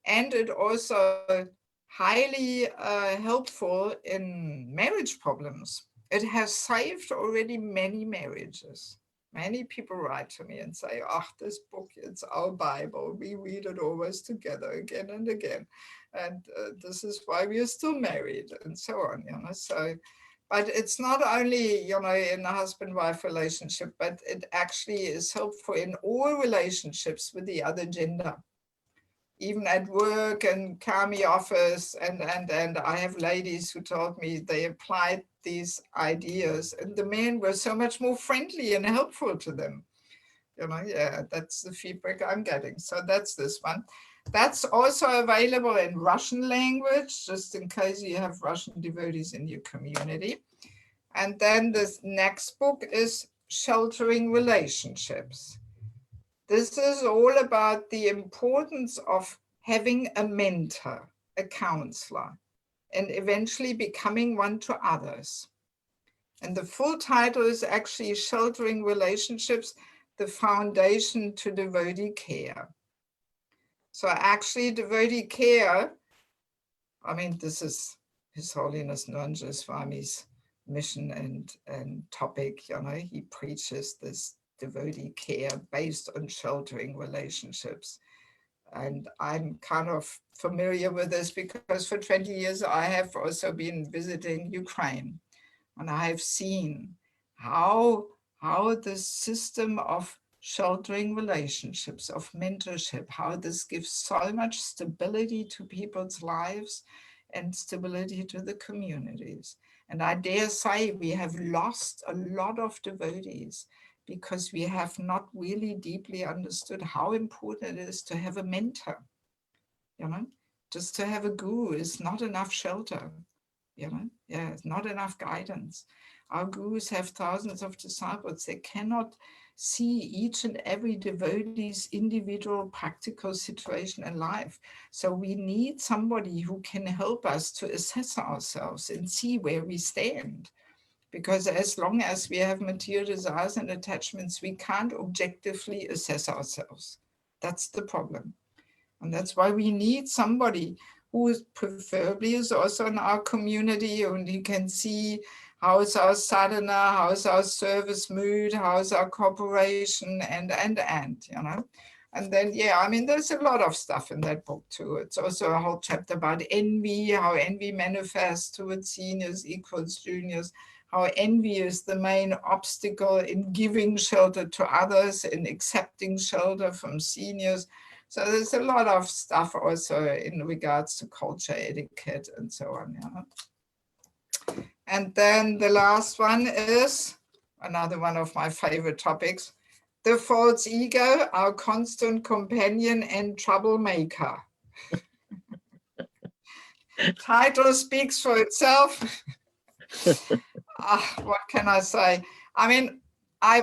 and it also highly helpful in marriage problems. It has saved already many marriages. Many people write to me and say, oh, this book, it's our Bible. We read it always together again and again. And this is why we are still married and so on, you know. So, but it's not only, you know, in a husband-wife relationship, but it actually is helpful in all relationships with the other gender. Even at work and Kami office, and I have ladies who told me they applied these ideas and the men were so much more friendly and helpful to them. You know, yeah, that's the feedback I'm getting. So that's this one. That's also available in Russian language, just in case you have Russian devotees in your community. And then the next book is Sheltering Relationships. This is all about the importance of having a mentor, a counselor, and eventually becoming one to others. And the full title is actually Sheltering Relationships, the Foundation to Devotee Care. So actually devotee care, I mean, this is His Holiness Nanja Swami's mission and topic, you know, he preaches this devotee care based on sheltering relationships. And I'm kind of familiar with this because for 20 years I have also been visiting Ukraine, and I have seen how the system of sheltering relationships, of mentorship, how this gives so much stability to people's lives and stability to the communities. And I dare say we have lost a lot of devotees because we have not really deeply understood how important it is to have a mentor. Just to have a guru is not enough shelter. Yeah, it's not enough guidance. Our gurus have thousands of disciples. They cannot see each and every devotee's individual practical situation in life. So we need somebody who can help us to assess ourselves and see where we stand. Because as long as we have material desires and attachments, we can't objectively assess ourselves. That's the problem. And that's why we need somebody who is preferably is also in our community, and you can see how is our sadhana, how is our service mood, how is our cooperation, and. And then, yeah, I mean, there's a lot of stuff in that book too. It's also a whole chapter about envy, how envy manifests towards seniors equals juniors, how envy is the main obstacle in giving shelter to others, in accepting shelter from seniors. So there's a lot of stuff also in regards to culture, etiquette, and so on. And then the last one is another one of my favorite topics, the false ego, our constant companion and troublemaker. Title speaks for itself. What can I say? I mean,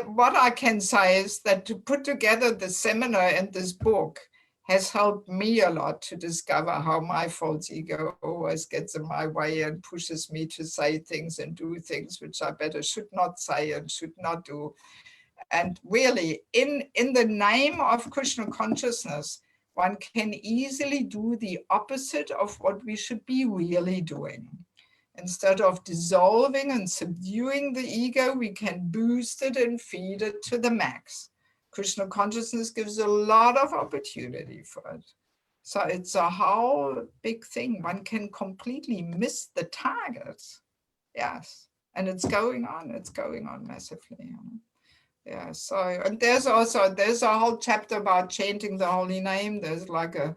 what I can say is that to put together the seminar and this book has helped me a lot to discover how my false ego always gets in my way and pushes me to say things and do things which I better should not say and should not do. And really, in the name of Krishna consciousness, one can easily do the opposite of what we should be really doing. Instead of dissolving and subduing the ego, we can boost it and feed it to the max. Krishna consciousness gives a lot of opportunity for it. So it's a whole big thing. One can completely miss the target. Yes. And it's going on massively. Yeah, so, and there's a whole chapter about chanting the holy name. There's like a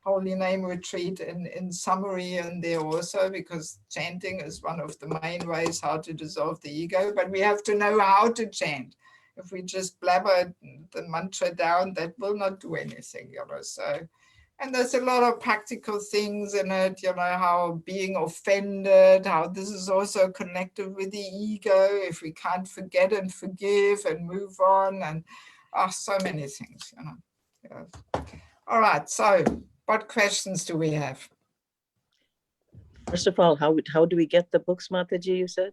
holy name retreat in summary in there also, because chanting is one of the main ways how to dissolve the ego, but we have to know how to chant. If we just blabber the mantra down, that will not do anything, so. And there's a lot of practical things in it, how being offended, how this is also connected with the ego, if we can't forget and forgive and move on, and so many things, Yeah. All right, so what questions do we have? First of all, how do we get the books, Mataji, you said?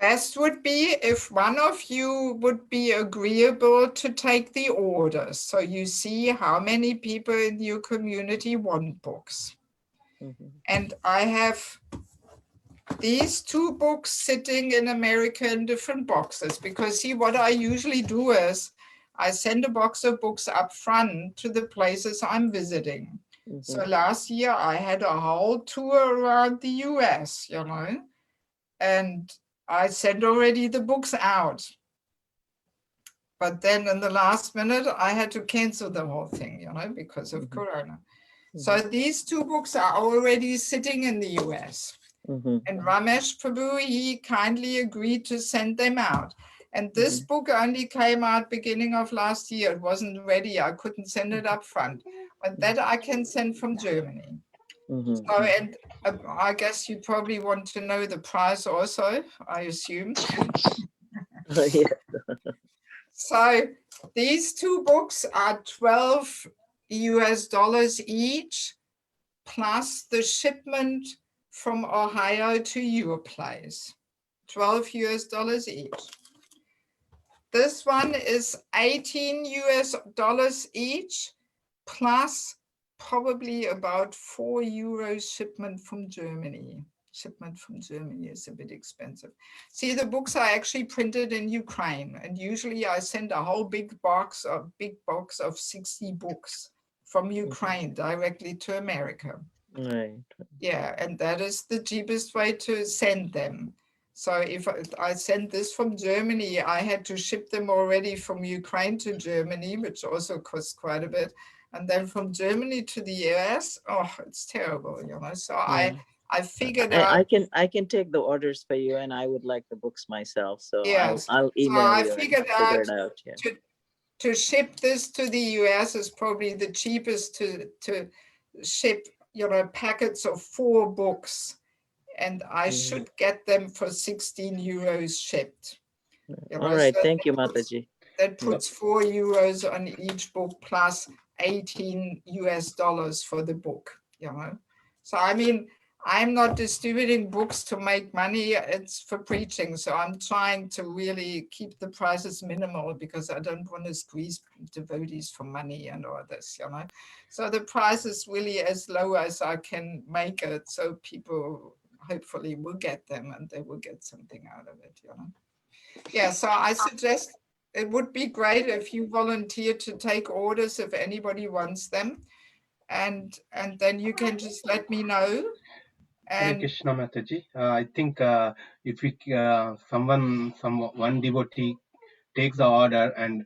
Best would be if one of you would be agreeable to take the orders. So you see how many people in your community want books. Mm-hmm. And I have these two books sitting in America in different boxes, because see, what I usually do is I send a box of books up front to the places I'm visiting. Mm-hmm. So last year I had a whole tour around the US, and I sent already the books out. But then in the last minute, I had to cancel the whole thing, because of Corona. Mm-hmm. So these two books are already sitting in the US. Mm-hmm. And Ramesh Prabhu, he kindly agreed to send them out. And this book only came out beginning of last year. It wasn't ready. I couldn't send it up front. But that I can send from Germany. Mm-hmm. So, and I guess you probably want to know the price also, I assume. Yeah. So these two books are $12 US each, plus the shipment from Ohio to your place, $12 US each. This one is $18 US each, plus probably about €4 shipment from Germany. Shipment from Germany is a bit expensive. See, the books are actually printed in Ukraine, and usually I send a whole big box of 60 books from Ukraine directly to America. Right. Yeah, and that is the cheapest way to send them. So if I send this from Germany, I had to ship them already from Ukraine to Germany, which also costs quite a bit. And then from Germany to the US, oh, it's terrible, you know. So Yeah. I figured out, I can take the orders for you, and I would like the books myself. So yes. I'll So email I you and figured figure out it out. Yeah. to ship this to the US is probably the cheapest to ship, you know, packets of 4 books. And I should get them for 16 euros shipped. You All know, right. so Thank you, Mataji. that puts 4 euros on each book plus 18 US dollars for the book, you know. So I mean, I'm not distributing books to make money, it's for preaching. So I'm trying to really keep the prices minimal because I don't want to squeeze devotees for money and all this, you know. So the price is really as low as I can make it, so people hopefully will get them and they will get something out of it, you know. Yeah, so I suggest it would be great if you volunteer to take orders if anybody wants them. And then you can just let me know. Hare And Krishna Mataji. I think if we, one devotee takes the order and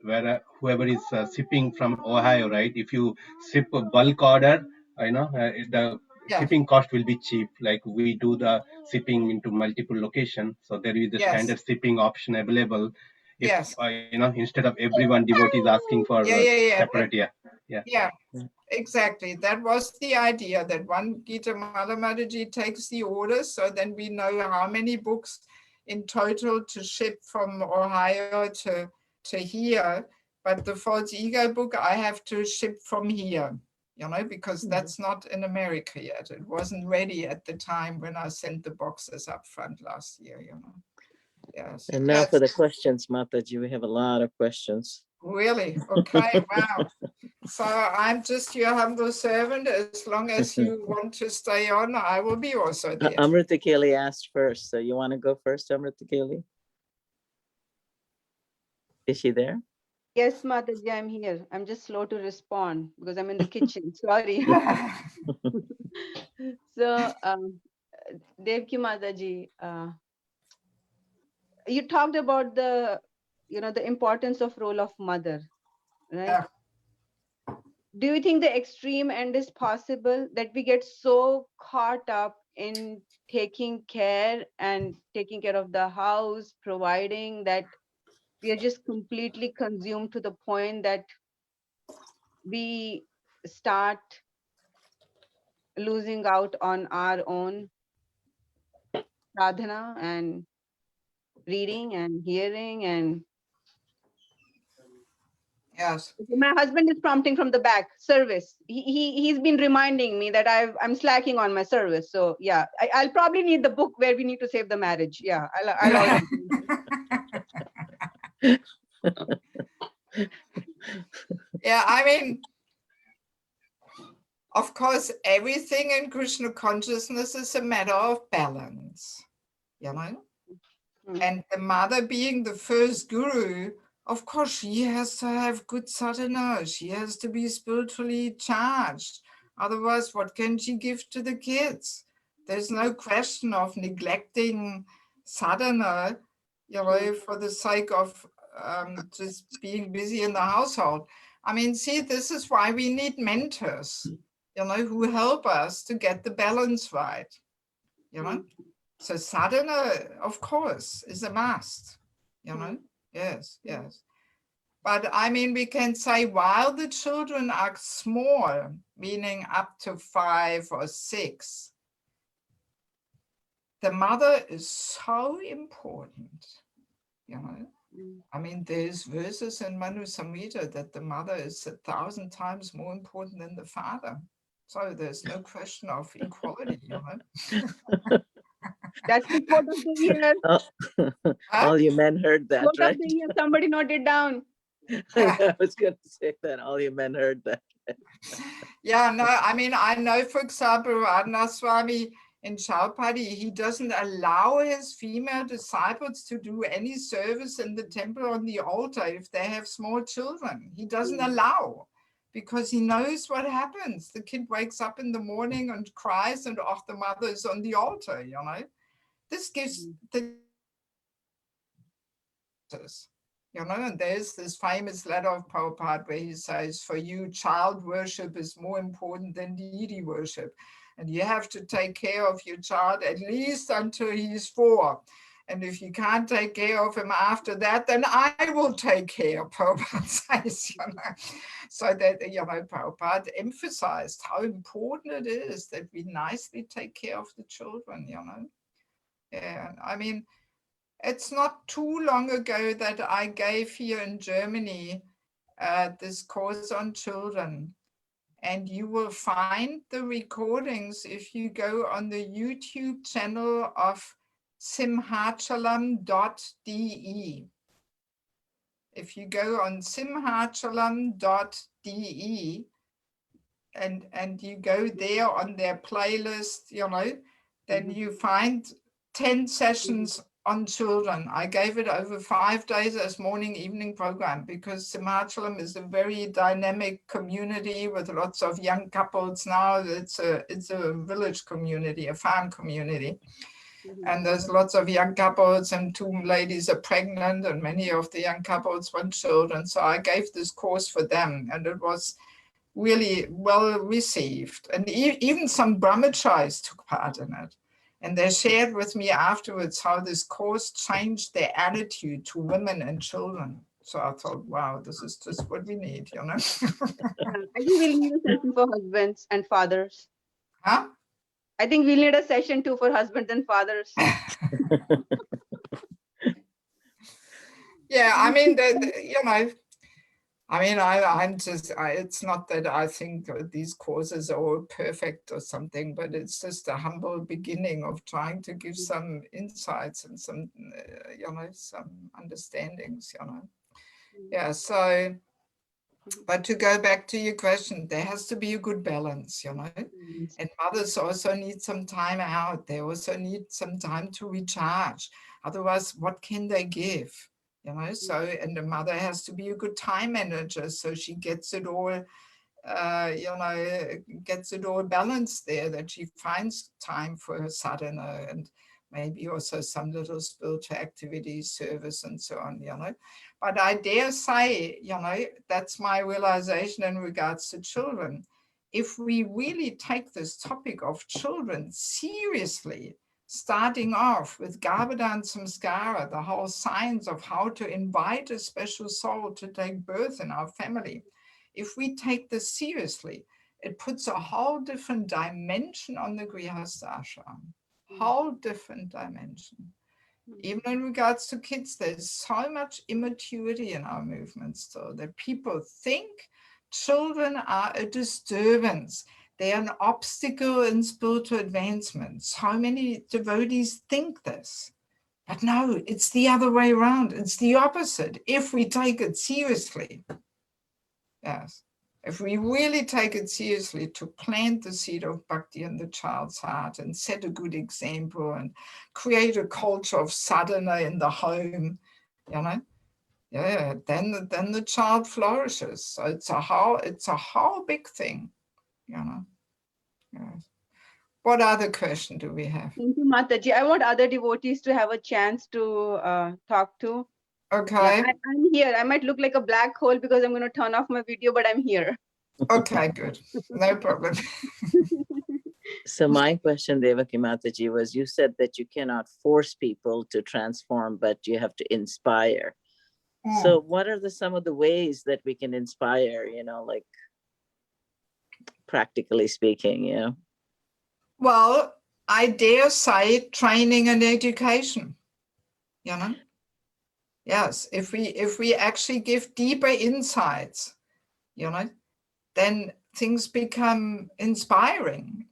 whoever is shipping from Ohio, right? If you ship a bulk order, the yeah, shipping cost will be cheap. Like we do the shipping into multiple locations, so there is the yes, standard shipping option available. If yes, instead of everyone devotee is asking for yeah, separate, yeah. yeah, exactly. That was the idea, that one Gita Mala Mataji takes the orders, so then we know how many books in total to ship from Ohio to here. But the false ego book I have to ship from here, you know, because that's not in America yet. It wasn't ready at the time when I sent the boxes up front last year, you know. Yes, And now for the questions, Mataji. We have a lot of questions. really? Okay, wow. So I'm just your humble servant. As long as you want to stay on, I will be also there. Amrita Keli asked first. So you want to go first, Amrita Keli? Is she there? Yes, Mataji, I'm here. I'm just slow to respond because I'm in the kitchen. Sorry. So, Devaki Mataji, you talked about the importance of role of mother, right? Yeah. Do you think the extreme end is possible, that we get so caught up in taking care and taking care of the house, providing, that we are just completely consumed to the point that we start losing out on our own sadhana and reading and hearing? And Yes. my husband is prompting from the back, service. He's been reminding me that I'm slacking on my service. So yeah, I'll probably need the book where we need to save the marriage. Yeah, I'll order. Yeah, I mean, of course, everything in Krishna consciousness is a matter of balance, you know? And the mother being the first guru, of course, she has to have good sadhana. She has to be spiritually charged. Otherwise, what can she give to the kids? There's no question of neglecting sadhana, you know, for the sake of just being busy in the household. I mean, see, this is why we need mentors, you know, who help us to get the balance right, you know? So sadhana, of course, is a must, you know? Yes, yes. But I mean, we can say while the children are small, meaning up to 5 or 6, the mother is so important, you know? I mean, there's verses in Manu Samhita that the mother is 1,000 times more important than the father. So there's no question of equality, you know? That's the quote of the year. All you men heard that, Quote right? of the year. Somebody note it down. I was going to say that. All you men heard that. Yeah, no, I mean, I know, for example, Radha Swami in Chaupadi, he doesn't allow his female disciples to do any service in the temple on the altar if they have small children. He doesn't allow, because he knows what happens. The kid wakes up in the morning and cries, and oh, the mother is on the altar, you know. This gives the, you know, and there's this famous letter of Prabhupada where he says, for you, child worship is more important than deity worship. And you have to take care of your child at least until he's 4. And if you can't take care of him after that, then I will take care, Prabhupada says, you know. So that, you know, Prabhupada emphasized how important it is that we nicely take care of the children, you know. And I mean, it's not too long ago that I gave here in Germany this course on children. And you will find the recordings if you go on the YouTube channel of simhachalam.de. If you go on simhachalam.de and you go there on their playlist, you know, then you find 10 sessions on children. I gave it over 5 days as morning, evening program because Simhachalam is a very dynamic community with lots of young couples now. It's a village community, a farm community. And there's lots of young couples and 2 ladies are pregnant and many of the young couples want children. So I gave this course for them and it was really well received. And even some brahmacharis took part in it. And they shared with me afterwards how this course changed their attitude to women and children. So I thought, wow, this is just what we need, you know? I think we'll need a session for husbands and fathers. Huh? I think we'll need a session too for husbands and fathers. Yeah, I mean, you know, I mean, I'm just, it's not that I think these courses are all perfect or something, but it's just a humble beginning of trying to give some insights and some, you know, some understandings, you know. Yeah, so, but to go back to your question, there has to be a good balance, you know, and mothers also need some time out. They also need some time to recharge. Otherwise, what can they give? You know, so, and the mother has to be a good time manager so she gets it all, you know, gets it all balanced there, that she finds time for her sadhana and maybe also some little spiritual activities, service and so on, you know. But I dare say, you know, that's my realization in regards to children. If we really take this topic of children seriously, starting off with Garbhadan Samskara, the whole science of how to invite a special soul to take birth in our family. If we take this seriously, it puts a whole different dimension on the Grihastha ashram, whole different dimension. Even in regards to kids, there's so much immaturity in our movement still that people think children are a disturbance. They are an obstacle in spiritual advancement. So many devotees think this. But no, it's the other way around. It's the opposite. If we take it seriously, yes, if we really take it seriously to plant the seed of bhakti in the child's heart and set a good example and create a culture of sadhana in the home, you know, yeah, then the child flourishes. So it's a whole big thing, you know. Yes. What other question do we have? Thank you, Mataji. I want other devotees to have a chance to talk to. Okay. Yeah, I'm here. I might look like a black hole because I'm going to turn off my video, but I'm here. Okay, good. No problem. So my question, Devaki Mataji, was you said that you cannot force people to transform, but you have to inspire. So what are some of the ways that we can inspire, you know, like practically speaking, you know? Well, I dare say training and education, you know. Yes, if we actually give deeper insights, you know, then things become inspiring.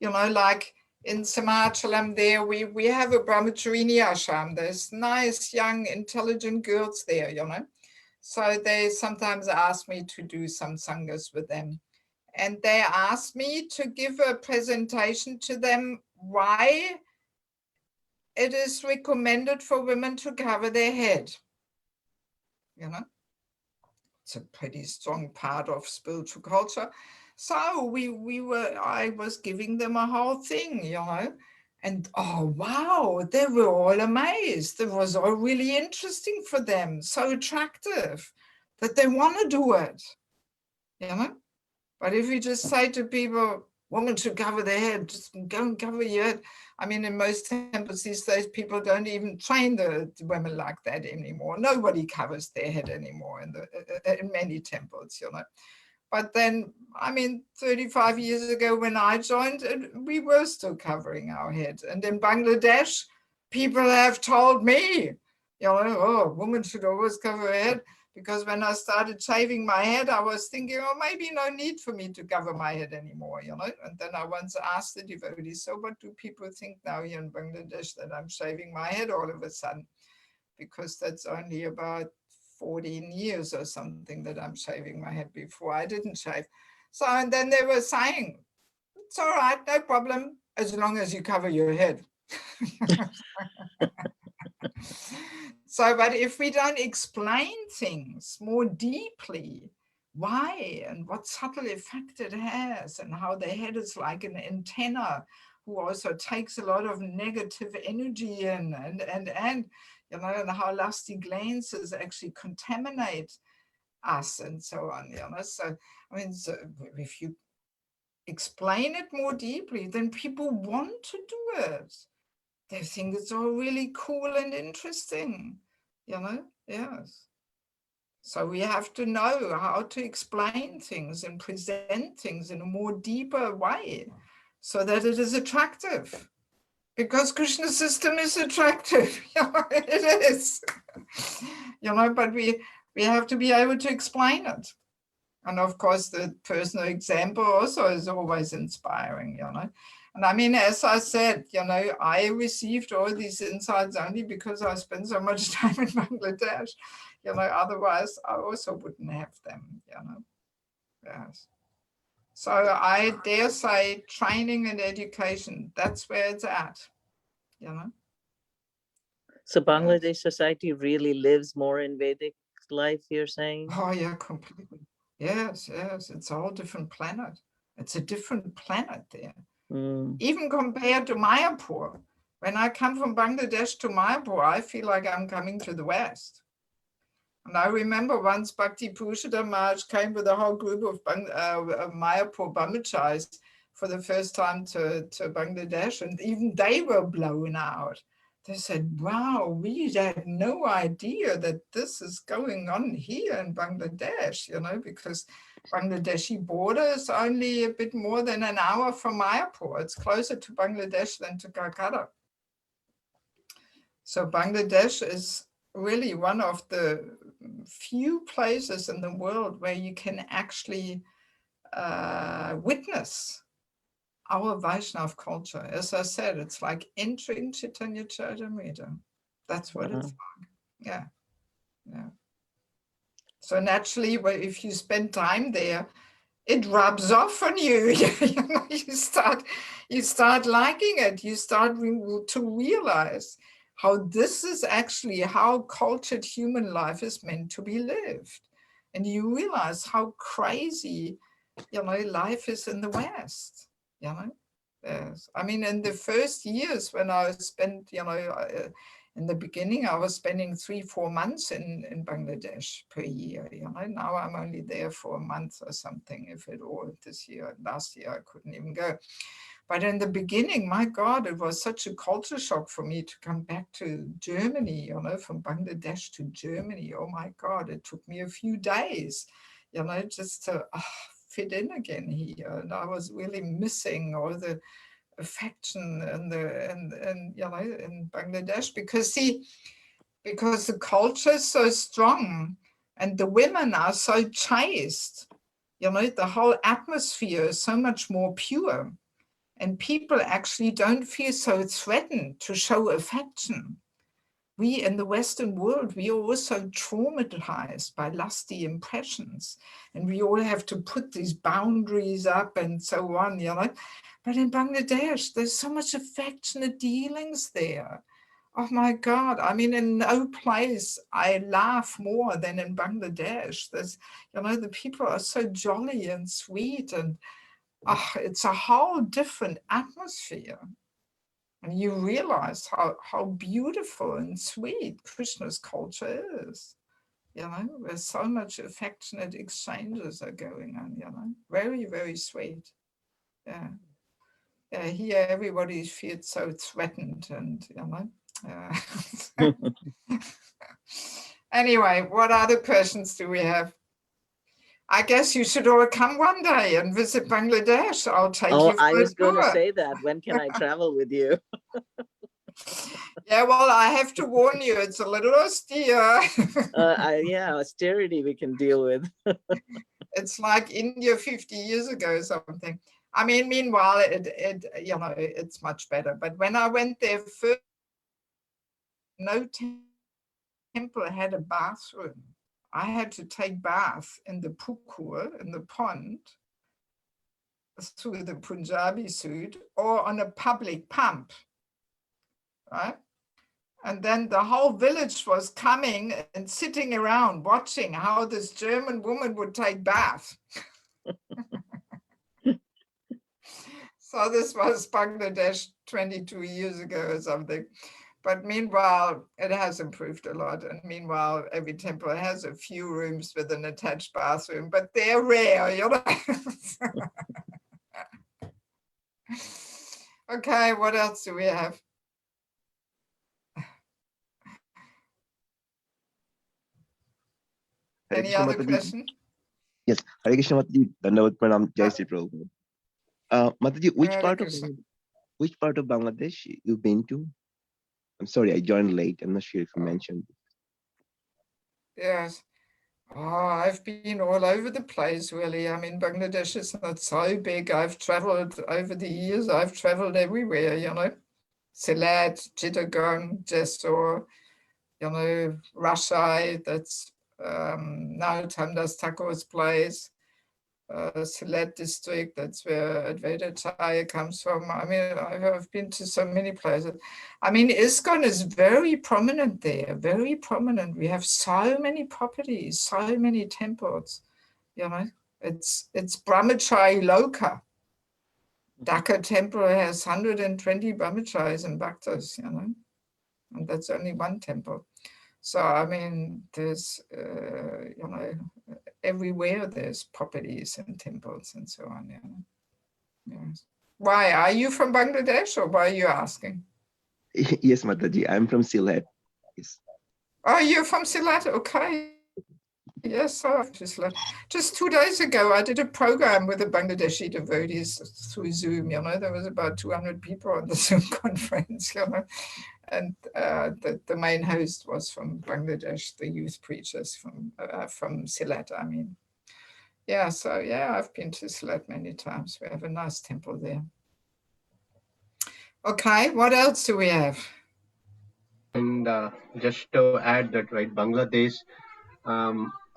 You know, like in Samachalam there, we have a brahmacharini ashram. There's nice, young, intelligent girls there, you know. So they sometimes ask me to do some sanghas with them. And they asked me to give a presentation to them why it is recommended for women to cover their head, you know. it's a pretty strong part of spiritual culture. So I was giving them a whole thing, you know, and oh, wow, they were all amazed. It was all really interesting for them, so attractive that they want to do it, you know. But if you just say to people, women should cover their head, just go and cover your head. I mean, in most temples these days, people don't even train the women like that anymore. Nobody covers their head anymore in many temples, you know. But then, I mean, 35 years ago when I joined, we were still covering our head. And in Bangladesh, people have told me, you know, oh, women should always cover her head. Because when I started shaving my head, I was thinking, oh, maybe no need for me to cover my head anymore, you know. And then I once asked the devotees, so what do people think now here in Bangladesh that I'm shaving my head all of a sudden? Because that's only about 14 years or something that I'm shaving my head. Before I didn't shave. So, and then they were saying, it's all right, no problem, as long as you cover your head. So, but if we don't explain things more deeply, why and what subtle effect it has, and how the head is like an antenna who also takes a lot of negative energy in, and you know, and how lusty glances actually contaminate us and so on, you know. So, I mean, so if you explain it more deeply, then people want to do it. They think it's all really cool and interesting, you know, yes. So we have to know how to explain things and present things in a more deeper way so that it is attractive. Because Krishna's system is attractive, you know, it is, you know, but we have to be able to explain it. And of course, the personal example also is always inspiring, you know. And I mean, as I said, you know, I received all these insights only because I spent so much time in Bangladesh, you know, otherwise I also wouldn't have them, you know. Yes. So I dare say training and education, that's where it's at, you know. So Bangladesh society really lives more in Vedic life, you're saying? Oh yeah, completely. Yes, yes, it's a whole different planet. It's a different planet there. Even compared to Mayapur. When I come from Bangladesh to Mayapur, I feel like I'm coming to the West. And I remember once Bhakti Purushottam Maharaj came with a whole group of Mayapur Brahmacharis for the first time to Bangladesh, and even they were blown out. They said, wow, we had no idea that this is going on here in Bangladesh, you know, because Bangladeshi border is only a bit more than an hour from Mayapur. It's closer to Bangladesh than to Calcutta. So Bangladesh is really one of the few places in the world where you can actually witness our Vaishnav culture. As I said, it's like entering Chaitanya Charitamrita. That's what it's like. Yeah, yeah. So naturally, if you spend time there, it rubs off on you. You know, you start liking it. You start to realize how this is actually how cultured human life is meant to be lived. And you realize how crazy, you know, life is in the West, you know. Yes. I mean, in the first years when I spent, you know, in the beginning, I was spending 3-4 months in Bangladesh per year. You know, now I'm only there for a month or something, if at all. This year, last year, I couldn't even go. But in the beginning, my God, it was such a culture shock for me to come back to Germany, you know, from Bangladesh to Germany. Oh my God, it took me a few days, you know, just to fit in again here. And I was really missing all the affection and you know, in Bangladesh, because the culture is so strong and the women are so chaste, you know, the whole atmosphere is so much more pure, and people actually don't feel so threatened to show affection. We in the Western world, we are also traumatized by lusty impressions, and we all have to put these boundaries up and so on, you know. But in Bangladesh, there's so much affectionate dealings there. Oh my God. I mean, in no place I laugh more than in Bangladesh. There's, the people are so jolly and sweet, and it's a whole different atmosphere. And you realize how beautiful and sweet Krishna's culture is. Where so much affectionate exchanges are going on, very, very sweet. Yeah. Here everybody feels so threatened and, Anyway, what other questions do we have? I guess you should all come one day and visit Bangladesh. I'll take Oh, you for I a was going to tour. say that. When can I travel with you? Yeah, well, I have to warn you, it's a little austere. Yeah, austerity we can deal with. It's like India 50 years ago or something. I mean, meanwhile, it's much better. But when I went there first, no temple had a bathroom. I had to take bath in the pukur, in the pond, through the Punjabi suit, or on a public pump, right? And then the whole village was coming and sitting around watching how this German woman would take bath. So this was Bangladesh 22 years ago or something. But meanwhile, it has improved a lot. And meanwhile, every temple has a few rooms with an attached bathroom, but they're rare, Okay, what else do we have? Any other question? Yes, Hare Krishna Mataji, Dandavad Pranam, Jai Sri Prabhupada. Mataji, which part of Bangladesh you've been to? I'm sorry, I joined late. I'm not sure if you mentioned. Yes. Oh, I've been all over the place, really. I mean, Bangladesh is not so big. I've traveled over the years. I've traveled everywhere, Sylhet, Chittagong, Jessore, Rashai, that's now Tamdas Thakur's place. Sylhet district, that's where Advaita Chaya comes from. I mean, I've been to so many places. I mean, ISKCON is very prominent there, very prominent. We have so many properties, so many temples, It's Brahmachari Loka. Dhaka temple has 120 brahmacharis and bhaktas, and that's only one temple. So, I mean, there's, everywhere there's properties and temples and so on. Yes. Why? Are you from Bangladesh or why are you asking? Yes, Mataji, I'm from Sylhet. Yes. Oh, you're from Sylhet? Okay. Yes, just 2 days ago, I did a program with the Bangladeshi devotees through Zoom. There was about 200 people on the Zoom conference. And the main host was from Bangladesh, the youth preachers from Sylhet, I mean. Yeah, so yeah, I've been to Sylhet many times. We have a nice temple there. Okay, what else do we have? And just to add that, right, Bangladesh,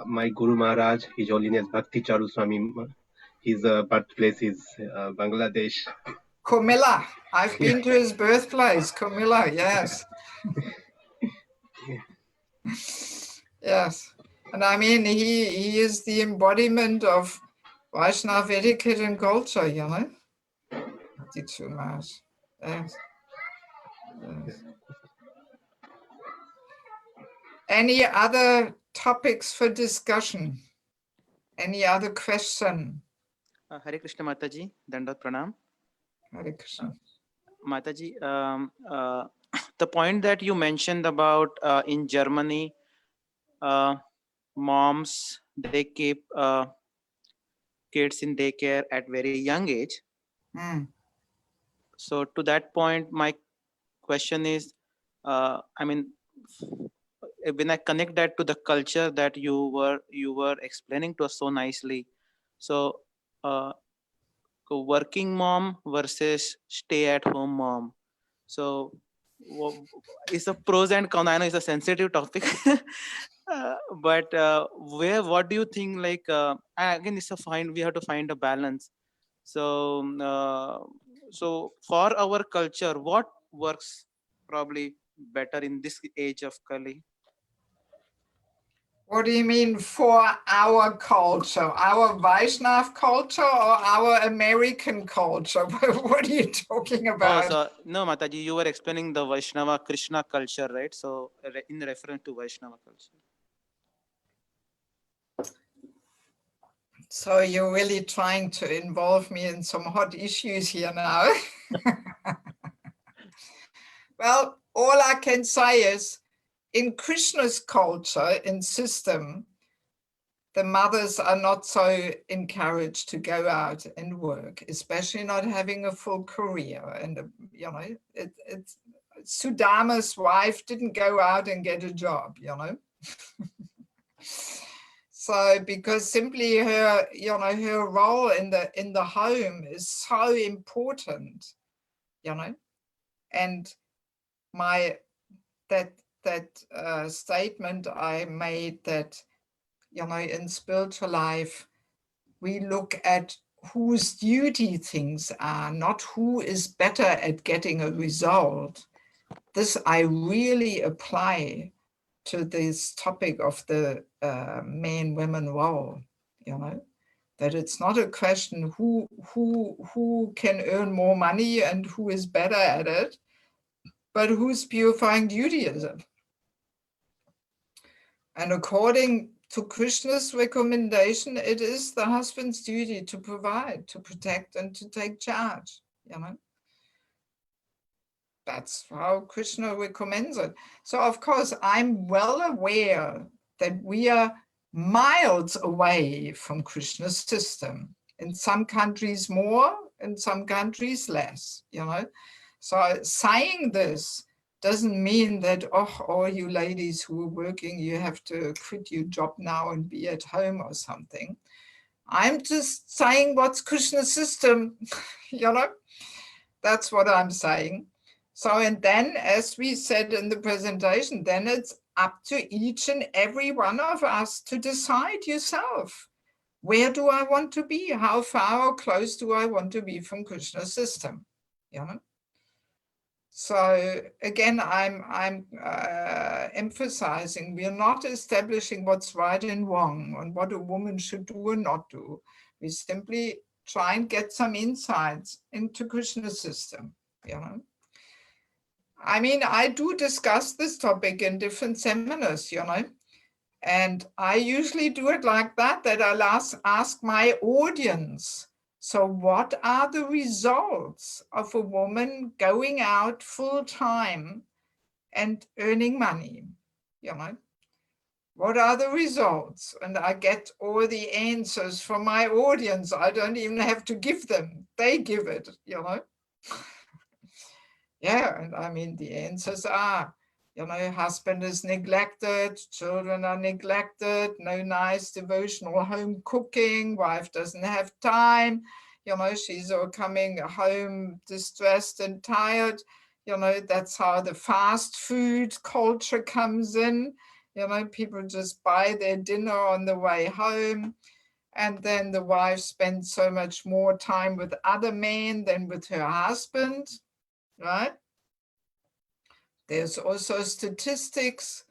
my Guru Maharaj, His Holiness Bhakti Charu Swami, his birthplace is Bangladesh. Comilla. I've been to his birthplace, Comilla, yes. Yes. And I mean, he is the embodiment of Vaishnava etiquette and culture, Too much. Yes. Yes. Any other topics for discussion? Any other question? Hare Krishna Mataji, Dandat Pranam. Hare Krishna. Mataji, the point that you mentioned about in Germany, moms, they keep kids in daycare at very young age. So to that point, my question is, I mean, when I connect that to the culture that you were explaining to us so nicely, so working mom versus stay-at-home mom. So it's a pros and cons. I know it's a sensitive topic, but what do you think? Like again, we have to find a balance. So so for our culture, what works probably better in this age of Kali? What do you mean for our culture, our Vaishnav culture or our American culture? What are you talking Oh, about? so no, Mataji, you were explaining the Vaishnava Krishna culture, right? So in reference to Vaishnava culture. So you're really trying to involve me in some hot issues here now. Well, all I can say is in Krishna's culture and system, the mothers are not so encouraged to go out and work, especially not having a full career. And, you know, it's Sudama's wife didn't go out and get a job, you know. So because simply her, you know, her role in the home is so important, you know, and that statement I made that, you know, in spiritual life, we look at whose duty things are, not who is better at getting a result. This I really apply to this topic of the man-women role, you know, that it's not a question who can earn more money and who is better at it, but whose purifying duty is it? And according to Krishna's recommendation, it is the husband's duty to provide, to protect, and to take charge, you know. That's how Krishna recommends it. So of course, I'm well aware that we are miles away from Krishna's system. In some countries more, in some countries less, you know. So saying this doesn't mean that, oh, all you ladies who are working, you have to quit your job now and be at home or something. I'm just saying what's Krishna's system, you know, that's what I'm saying. So, and then as we said in the presentation, then it's up to each and every one of us to decide yourself. Where do I want to be? How far or close do I want to be from Krishna's system? You know? So again, I'm emphasizing, we are not establishing what's right and wrong and what a woman should do or not do. We simply try and get some insights into Krishna's system, you know. I mean, I do discuss this topic in different seminars, you know, and I usually do it like that I'll ask my audience, so what are the results of a woman going out full time and earning money, you know? What are the results? And I get all the answers from my audience. I don't even have to give them. They give it, you know? Yeah, and I mean, the answers are, you know, husband is neglected, children are neglected, no nice devotional home cooking, wife doesn't have time, you know, she's all coming home distressed and tired. You know, that's how the fast food culture comes in. You know, people just buy their dinner on the way home. And then the wife spends so much more time with other men than with her husband, right? There's also statistics,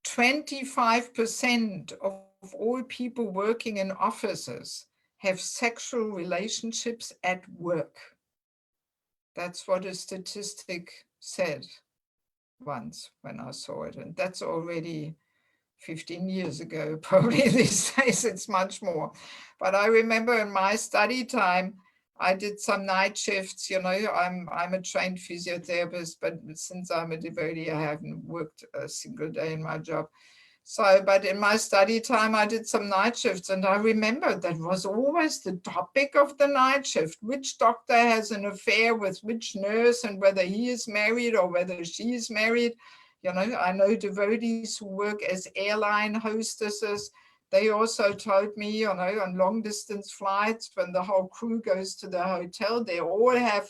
25% of all people working in offices have sexual relationships at work. That's what a statistic said once when I saw it. And that's already 15 years ago. Probably these days it's much more. But I remember in my study time, I did some night shifts, you know, I'm a trained physiotherapist, but since I'm a devotee, I haven't worked a single day in my job. So, but in my study time, I did some night shifts, and I remember that was always the topic of the night shift. Which doctor has an affair with which nurse, and whether he is married or whether she is married. You know, I know devotees who work as airline hostesses. They also told me, you know, on long distance flights, when the whole crew goes to the hotel, they all have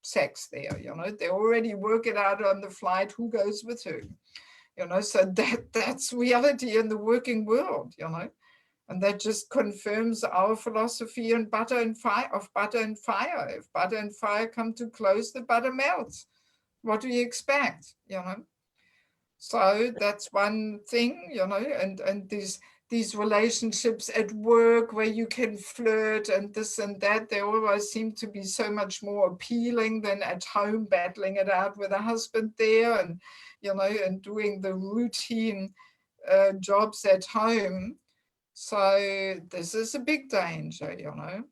sex there, you know, they already work it out on the flight, who goes with who. You know, so that's reality in the working world, you know, and that just confirms our philosophy in butter and fire, of butter and fire. If butter and fire come too close, the butter melts. What do you expect, you know? So that's one thing, you know, and these relationships at work where you can flirt and this and that, they always seem to be so much more appealing than at home, battling it out with a husband there and, you know, and doing the routine jobs at home. So this is a big danger, you know.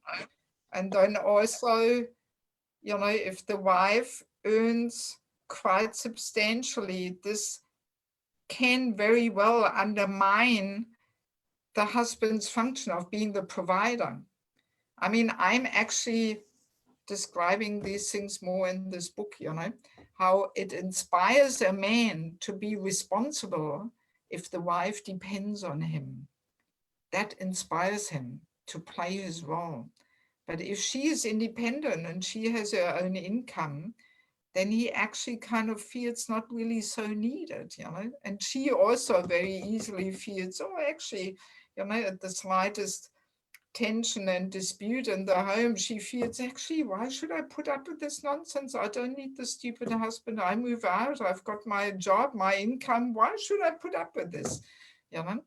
And then also, you know, if the wife earns quite substantially, this can very well undermine the husband's function of being the provider. I mean, I'm actually describing these things more in this book, you know, how it inspires a man to be responsible if the wife depends on him. That inspires him to play his role. But if she is independent and she has her own income, then he actually kind of feels not really so needed, you know. And she also very easily feels, oh, actually, you know, at the slightest tension and dispute in the home, she feels, actually, why should I put up with this nonsense? I don't need the stupid husband. I move out. I've got my job, my income. Why should I put up with this? You know?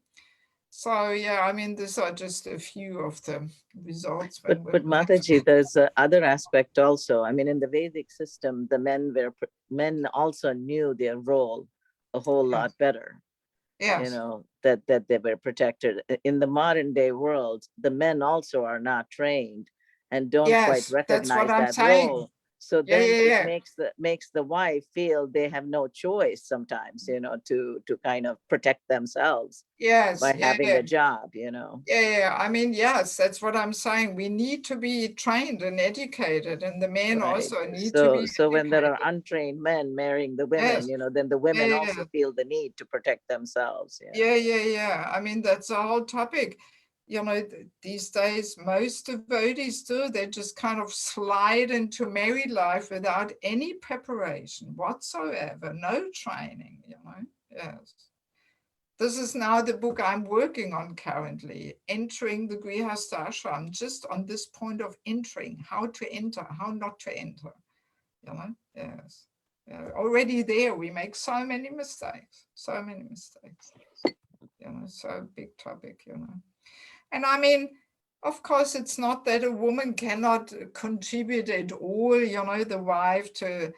So, yeah, I mean, these are just a few of the results. But Mataji, there's other aspect also. I mean, in the Vedic system, the men also knew their role a whole lot better. Yes. You know, that they were protected. In the modern day world, the men also are not trained and don't quite recognize that role. So then it makes the wife feel they have no choice sometimes, you know, to kind of protect themselves by having a job, you know. I mean, yes, that's what I'm saying. We need to be trained and educated, and the men also need to be So when there are untrained men marrying the women, you know, then the women also feel the need to protect themselves. Yeah. I mean, that's a whole topic. You know, these days, most devotees do, they just kind of slide into married life without any preparation whatsoever, no training, you know, yes. This is now the book I'm working on currently, Entering the Grihastha Ashram, just on this point of entering, how to enter, how not to enter, you know, yes. Already there, we make so many mistakes, you know, so big topic, you know. And I mean, of course, it's not that a woman cannot contribute at all, you know, the wife to,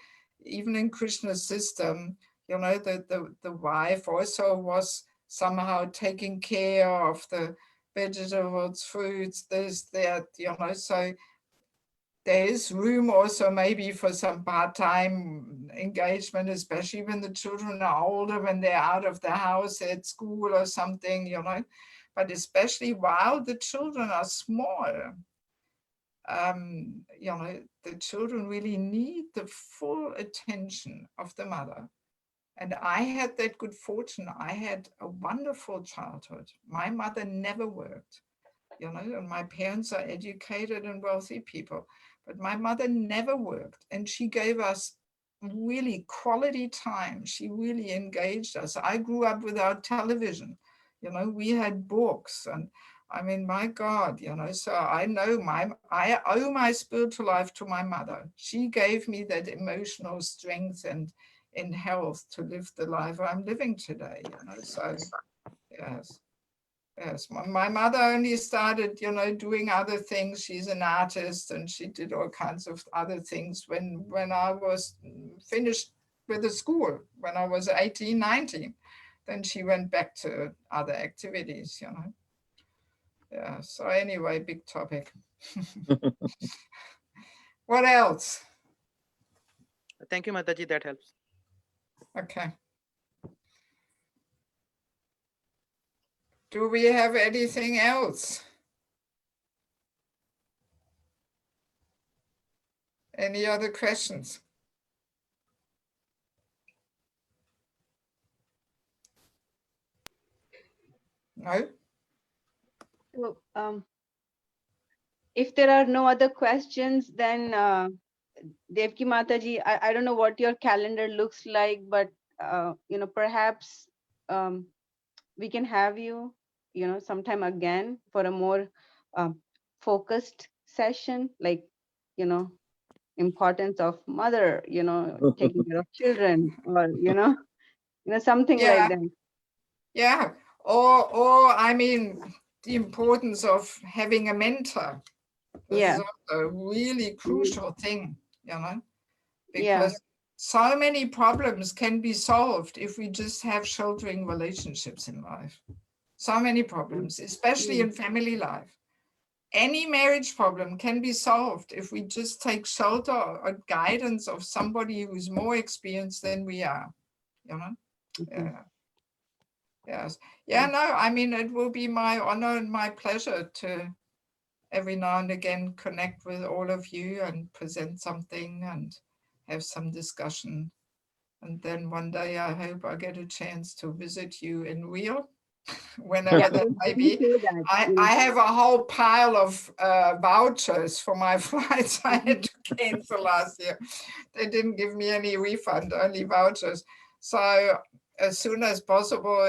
even in Krishna's system, you know, the wife also was somehow taking care of the vegetables, fruits, this, that, you know, so there is room also maybe for some part-time engagement, especially when the children are older, when they're out of the house at school or something, you know, but especially while the children are small, you know, the children really need the full attention of the mother. And I had that good fortune. I had a wonderful childhood. My mother never worked, you know, and my parents are educated and wealthy people, but my mother never worked. And she gave us really quality time. She really engaged us. I grew up without television. You know, we had books, and I mean, my God, you know, so I know I owe my spiritual life to my mother. She gave me that emotional strength and in health to live the life I'm living today, you know, so yes. Yes, my mother only started, you know, doing other things. She's an artist and she did all kinds of other things when I was finished with the school, when I was 18, 19. Then she went back to other activities, you know. Yeah, so anyway, big topic. What else? Thank you, Mataji, that helps. Okay. Do we have anything else? Any other questions? No? So, if there are no other questions, then Devaki Mataji, I don't know what your calendar looks like, but you know, perhaps we can have you, you know, sometime again for a more focused session, like, you know, importance of mother, taking care of children, or something like Yeah, that. yeah. Or I mean, the importance of having a mentor. This Yeah. is also a really crucial thing, Yeah. because so many problems can be solved if we just have sheltering relationships in life. So many problems, especially in family life. Any marriage problem can be solved if we just take shelter or guidance of somebody who's more experienced than we are, Yeah. Yes. Yeah, no, I mean, it will be my honor and my pleasure to every now and again connect with all of you and present something and have some discussion. And then one day I hope I get a chance to visit you in real, whenever that may be. I have a whole pile of vouchers for my flights I had to cancel last year. They didn't give me any refund, only vouchers. So as soon as possible,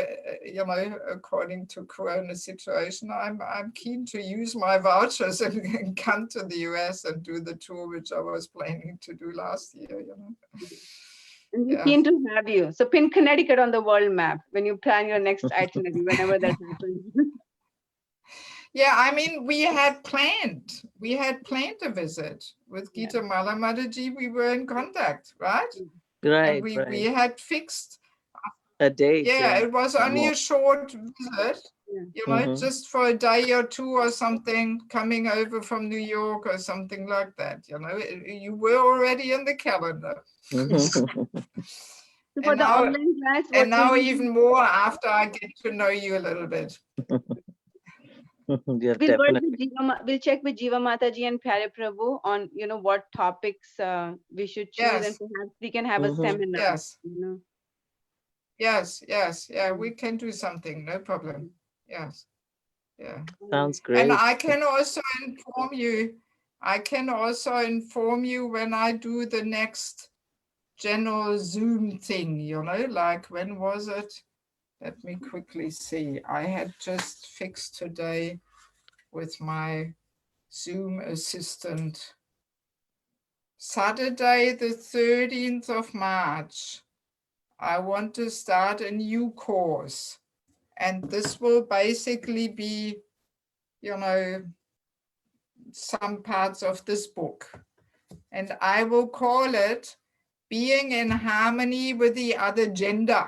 according to Corona situation, I'm keen to use my vouchers and come to the US and do the tour, which I was planning to do last year, And we're keen to have you. So pin Connecticut on the world map when you plan your next itinerary, whenever that happens. Yeah, I mean, we had planned a visit with Gita Mala Mataji. We were in contact, right? Right, And we had fixed a date. Yeah, it was only a short visit, just for a day or two or something, coming over from New York or something like that. You were already in the calendar. For the online class, and now even more after I get to know you a little bit. We'll check with Jiva Mataji and Pyare Prabhu on what topics we should choose, and perhaps we can have a seminar. Yes. Yeah, we can do something, no problem. Yes. Yeah. Sounds great. And I can also inform you when I do the next general Zoom thing, like when was it? Let me quickly see. I had just fixed today with my Zoom assistant. Saturday, the 13th of March, I want to start a new course. And this will basically be, some parts of this book. And I will call it Being in Harmony with the Other Gender.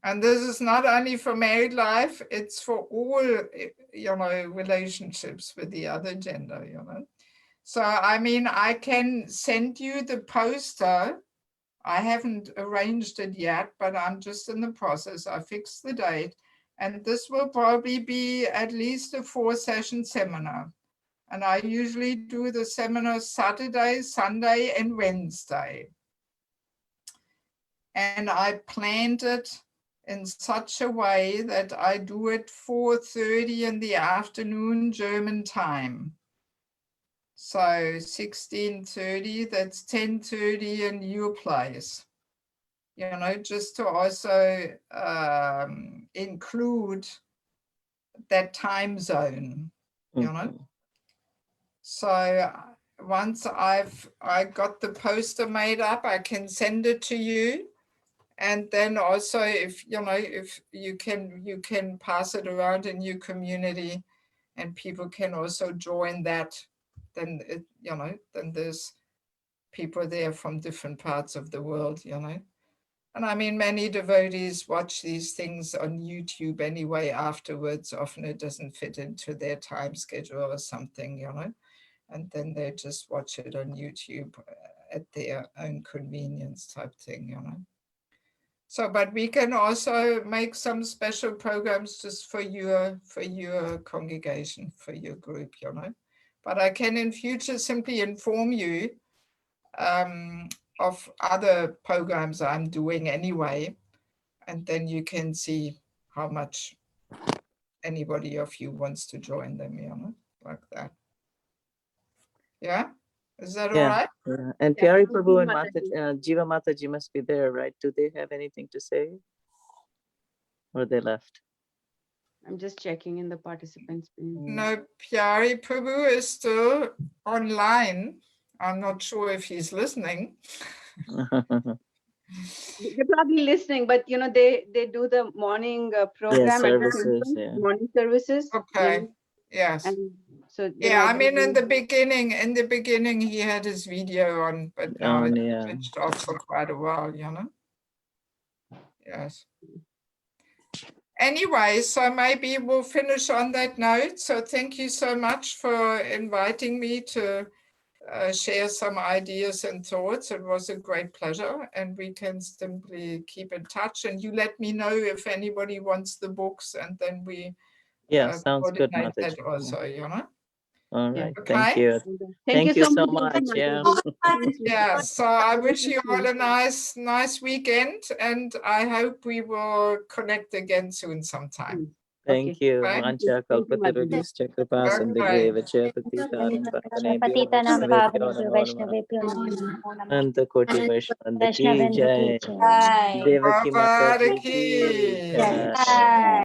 And this is not only for married life, it's for all, relationships with the other gender, So, I mean, I can send you the poster. I haven't arranged it yet, but I'm just in the process. I fixed the date. And this will probably be at least a 4-session seminar. And I usually do the seminar Saturday, Sunday, and Wednesday. And I planned it in such a way that I do it 4:30 in the afternoon German time. So 16:30, that's 10:30 in your place. Just to also include that time zone, So once I got the poster made up, I can send it to you. And then also, if you can pass it around in your community, and people can also join that, then then there's people there from different parts of the world, And I mean, many devotees watch these things on YouTube anyway afterwards. Often it doesn't fit into their time schedule or something, And then they just watch it on YouTube at their own convenience type thing, So, but we can also make some special programs just for your congregation, for your group, But I can in future simply inform you of other programs I'm doing anyway, and then you can see how much anybody of you wants to join them, like that. Yeah? Is that all right? Yeah. And Pyare Prabhu and Jiva Mataji must be there, right? Do they have anything to say? Or they left? I'm just checking in the participants. No, Pyari Prabhu is still online. I'm not sure if he's listening. They're probably listening, but you know, they do the morning program at the services, temple, yeah. morning services. you Okay. know, Yes. and so they Yeah, I might be mean, in doing- the beginning, he had his video on, but now it's yeah. switched off for quite a while, you know? Yes. Anyway, so maybe we'll finish on that note. So thank you so much for inviting me to share some ideas and thoughts. It was a great pleasure, and we can simply keep in touch. And you let me know if anybody wants the books, and then we Sounds good, coordinate Mataji. that also, you know? All right, Okay. thank you. Thank you so much. much. Yeah. Thank you. Yeah, so I wish you all a nice weekend, and I hope we will connect again soon sometime. Thank you. Right. Vancha kalpatarubhishcha kripa sindhave patitanam Patitanam pavanebhyo Vaishnavebhyo Namo Namo Anta Koti Vaishnavanda ki Vaishnavendra ki jai. jai. Devaki Bye-bye, Mataji ki Ki. jai. Jai.